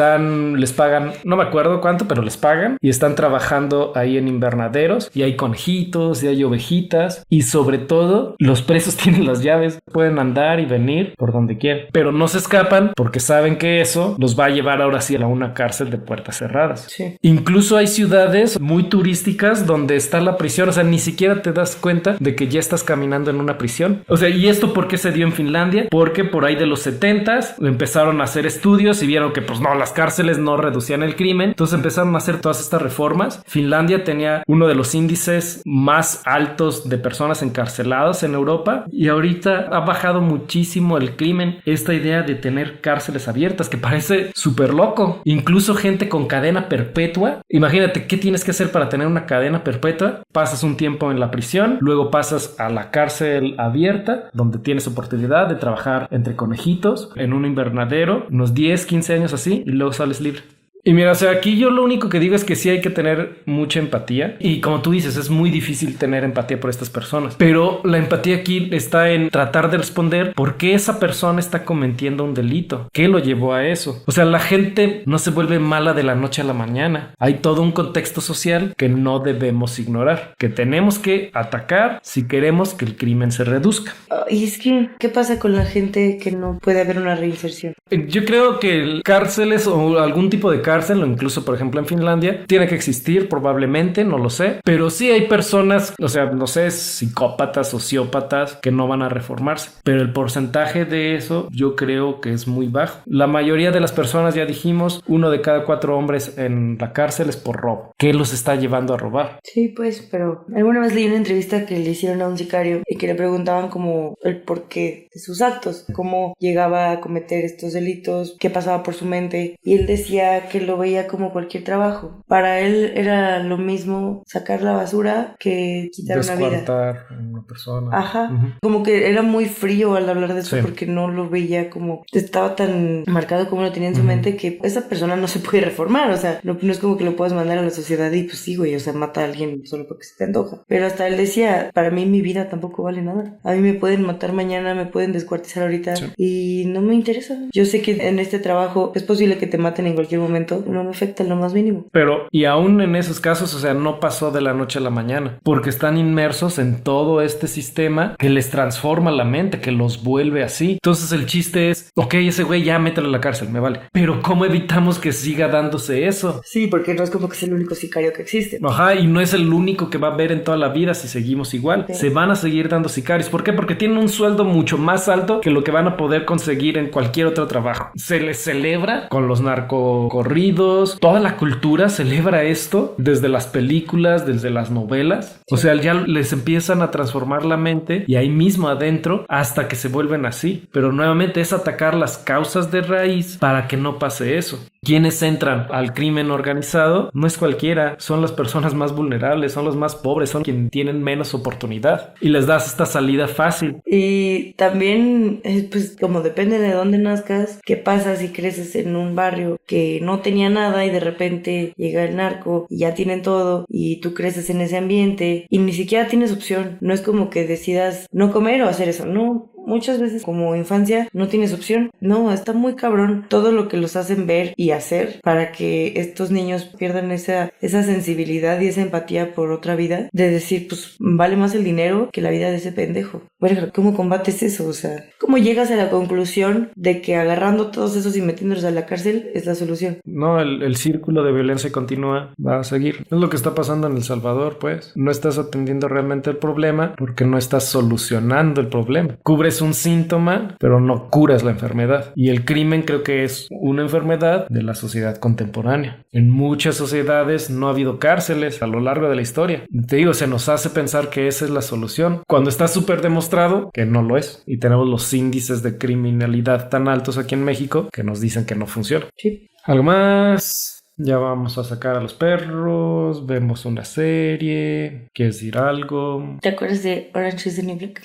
pagan, no me acuerdo cuánto, pero les pagan y están trabajando ahí en invernaderos y hay conejitos y hay ovejitas y sobre todo los presos tienen las llaves, pueden andar y venir por donde quieran, pero no se escapan porque saben que eso los va a llevar ahora sí a una cárcel de puertas cerradas. Sí. Incluso hay ciudades muy turísticas donde está la prisión, o sea, ni siquiera te das cuenta de que ya estás caminando en una prisión. O sea, ¿y esto por qué se dio en Finlandia? Porque por ahí de los 70s empezaron a hacer estudios y vieron que pues no, las cárceles no reducían el crimen, entonces empezaron a hacer todas estas reformas. Finlandia tenía uno de los índices más altos de personas encarceladas en Europa y ahorita ha bajado muchísimo el crimen. Esta idea de tener cárceles abiertas que parece súper loco, incluso gente con cadena perpetua. Imagínate qué tienes que hacer para tener una cadena perpetua. Pasas un tiempo en la prisión, luego pasas a la cárcel abierta donde tienes oportunidad de trabajar entre conejitos en un invernadero unos 10, 15 años así y luego sales libre. Y mira, o sea, aquí yo lo único que digo es que sí hay que tener mucha empatía. Y como tú dices, es muy difícil tener empatía por estas personas. Pero la empatía aquí está en tratar de responder por qué esa persona está cometiendo un delito. ¿Qué lo llevó a eso? O sea, la gente no se vuelve mala de la noche a la mañana. Hay todo un contexto social que no debemos ignorar, que tenemos que atacar si queremos que el crimen se reduzca. Y es que, ¿qué pasa con la gente que no puede haber una reinserción? Yo creo que cárceles o algún tipo de cárcel, o incluso por ejemplo en Finlandia, tiene que existir probablemente, no lo sé, pero sí hay personas, o sea, no sé, psicópatas, sociópatas que no van a reformarse, pero el porcentaje de eso yo creo que es muy bajo. La mayoría de las personas, ya dijimos, 1 de cada 4 hombres en la cárcel es por robo. ¿Qué los está llevando a robar? Sí, pues, pero alguna vez leí una entrevista que le hicieron a un sicario y que le preguntaban como el porqué de sus actos, cómo llegaba a cometer estos delitos, qué pasaba por su mente, y él decía que lo veía como cualquier trabajo. Para él era lo mismo sacar la basura que quitar una vida. Descuartar una persona. Ajá. Como que era muy frío al hablar de eso, sí, porque no lo veía como... Estaba tan marcado como lo tenía en su mente que esa persona no se puede reformar. O sea, no es como que lo puedas mandar a la sociedad y pues sí, güey, o sea, mata a alguien solo porque se te antoja. Pero hasta él decía, para mí mi vida tampoco vale nada. A mí me pueden matar mañana, me pueden descuartizar ahorita y no me interesa. Yo sé que en este trabajo es posible que te maten en cualquier momento, no me afecta en lo más mínimo. Pero, y aún en esos casos, o sea, no pasó de la noche a la mañana, porque están inmersos en todo este sistema que les transforma la mente, que los vuelve así. Entonces el chiste es, ok, ese güey ya mételo a la cárcel, me vale. Pero ¿cómo evitamos que siga dándose eso? Sí, porque no es como que es el único sicario que existe. Ajá, y no es el único que va a ver en toda la vida si seguimos igual. Sí. Se van a seguir dando sicarios. ¿Por qué? Porque tienen un sueldo mucho más alto que lo que van a poder conseguir en cualquier otro trabajo. Se les celebra con los narcocorridos. Toda la cultura celebra esto desde las películas, desde las novelas. Sí. O sea, ya les empiezan a transformar la mente y ahí mismo adentro hasta que se vuelven así. Pero nuevamente es atacar las causas de raíz para que no pase eso. Quienes entran al crimen organizado no es cualquiera, son las personas más vulnerables, son los más pobres, son quienes tienen menos oportunidad y les das esta salida fácil. Y también, pues como depende de dónde nazcas, qué pasa si creces en un barrio que no tenía nada y de repente llega el narco y ya tienen todo y tú creces en ese ambiente y ni siquiera tienes opción. No es como que decidas no comer o hacer eso, no. Muchas veces como infancia no tienes opción. No, está muy cabrón todo lo que los hacen ver y hacer para que estos niños pierdan esa sensibilidad y esa empatía por otra vida, de decir, pues vale más el dinero que la vida de ese pendejo. Bueno, ¿cómo combates eso? O sea, ¿cómo llegas a la conclusión de que agarrando todos esos y metiéndolos a la cárcel es la solución? No, el círculo de violencia continua va a seguir. Es lo que está pasando en El Salvador, pues. No estás atendiendo realmente el problema porque no estás solucionando el problema. Cubres un síntoma, pero no curas la enfermedad. Y el crimen creo que es una enfermedad de la sociedad contemporánea. En muchas sociedades no ha habido cárceles a lo largo de la historia. Te digo, se nos hace pensar que esa es la solución, cuando está súper demostrado que no lo es. Y tenemos los índices de criminalidad tan altos aquí en México que nos dicen que no funciona. Sí. ¿Algo más? Ya vamos a sacar a los perros, vemos una serie, ¿quieres decir algo? ¿Te acuerdas de Orange is the New Black?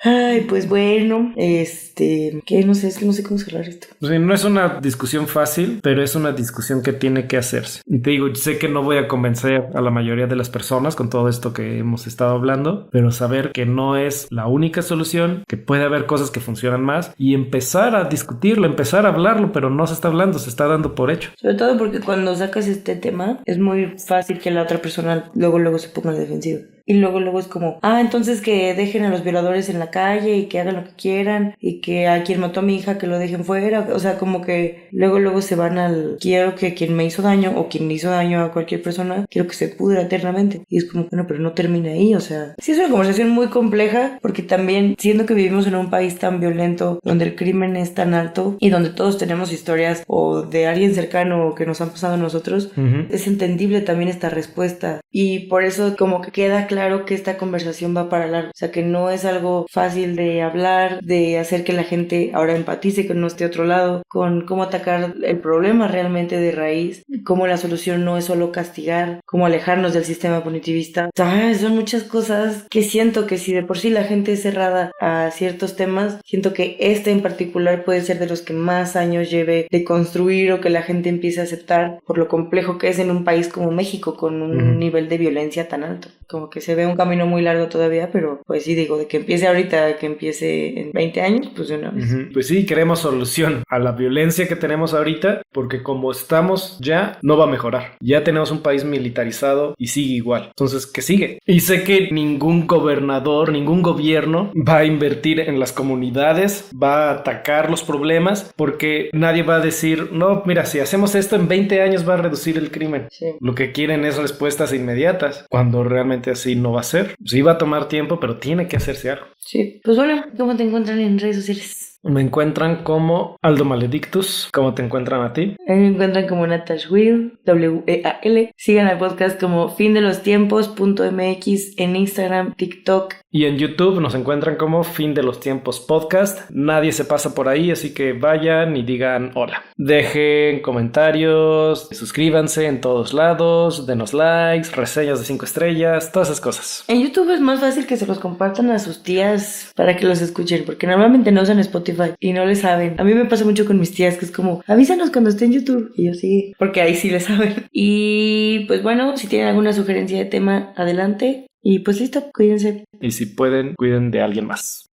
Ay, pues bueno, que no sé, es que no sé cómo cerrar esto. Sí, no es una discusión fácil, pero es una discusión que tiene que hacerse. Y te digo, sé que no voy a convencer a la mayoría de las personas con todo esto que hemos estado hablando, pero saber que no es la única solución, que puede haber cosas que funcionan más y empezar a discutirlo, empezar a hablarlo, pero no se está hablando, se está dando por hecho. Sobre todo porque cuando sacas este tema es muy fácil que la otra persona luego se ponga a la defensiva. Y luego es como, entonces que dejen a los violadores en la calle y que hagan lo que quieran y que a quien mató a mi hija que lo dejen fuera. O sea, como que luego se van al quiero que quien me hizo daño o quien le hizo daño a cualquier persona, quiero que se pudra eternamente. Y es como, bueno, pero no termina ahí. O sea, sí es una conversación muy compleja porque también siendo que vivimos en un país tan violento donde el crimen es tan alto y donde todos tenemos historias o de alguien cercano que nos han pasado a nosotros, es entendible también esta respuesta. Y por eso como que queda claro que esta conversación va para largo, o sea que no es algo fácil de hablar, de hacer que la gente ahora empatice con nuestro otro lado, con cómo atacar el problema realmente de raíz, cómo la solución no es solo castigar, cómo alejarnos del sistema punitivista. Son muchas cosas que siento que si de por sí la gente es cerrada a ciertos temas, siento que este en particular puede ser de los que más años lleve de construir o que la gente empiece a aceptar por lo complejo que es en un país como México con un nivel de violencia tan alto. Como que se ve un camino muy largo todavía, pero pues sí digo, de que empiece ahorita, que empiece en 20 años, pues de una vez. Pues sí, queremos solución a la violencia que tenemos ahorita, porque como estamos ya, no va a mejorar. Ya tenemos un país militarizado y sigue igual. Entonces, ¿qué sigue? Y sé que ningún gobernador, ningún gobierno va a invertir en las comunidades, va a atacar los problemas, porque nadie va a decir, no, mira, si hacemos esto en 20 años va a reducir el crimen. Sí. Lo que quieren es respuestas inmediatas, cuando realmente así no va a ser. Sí va a tomar tiempo, pero tiene que hacerse algo. Sí. Pues bueno, ¿cómo te encuentran en redes sociales? Me encuentran como Aldo Maledictus. ¿Cómo te encuentran a ti? A mí me encuentran como Natasha Will, WEAL. Sigan al podcast como findelostiempos.mx en Instagram, TikTok. Y en YouTube nos encuentran como Fin de los Tiempos Podcast. Nadie se pasa por ahí, así que vayan y digan hola. Dejen comentarios, suscríbanse en todos lados, denos likes, reseñas de 5 estrellas, todas esas cosas. En YouTube es más fácil que se los compartan a sus tías para que los escuchen, porque normalmente no usan Spotify y no le saben. A mí me pasa mucho con mis tías que es como, avísanos cuando esté en YouTube. Y yo sí, porque ahí sí le saben. Y pues bueno, si tienen alguna sugerencia de tema, adelante. Y pues listo, cuídense. Y si pueden, cuiden de alguien más.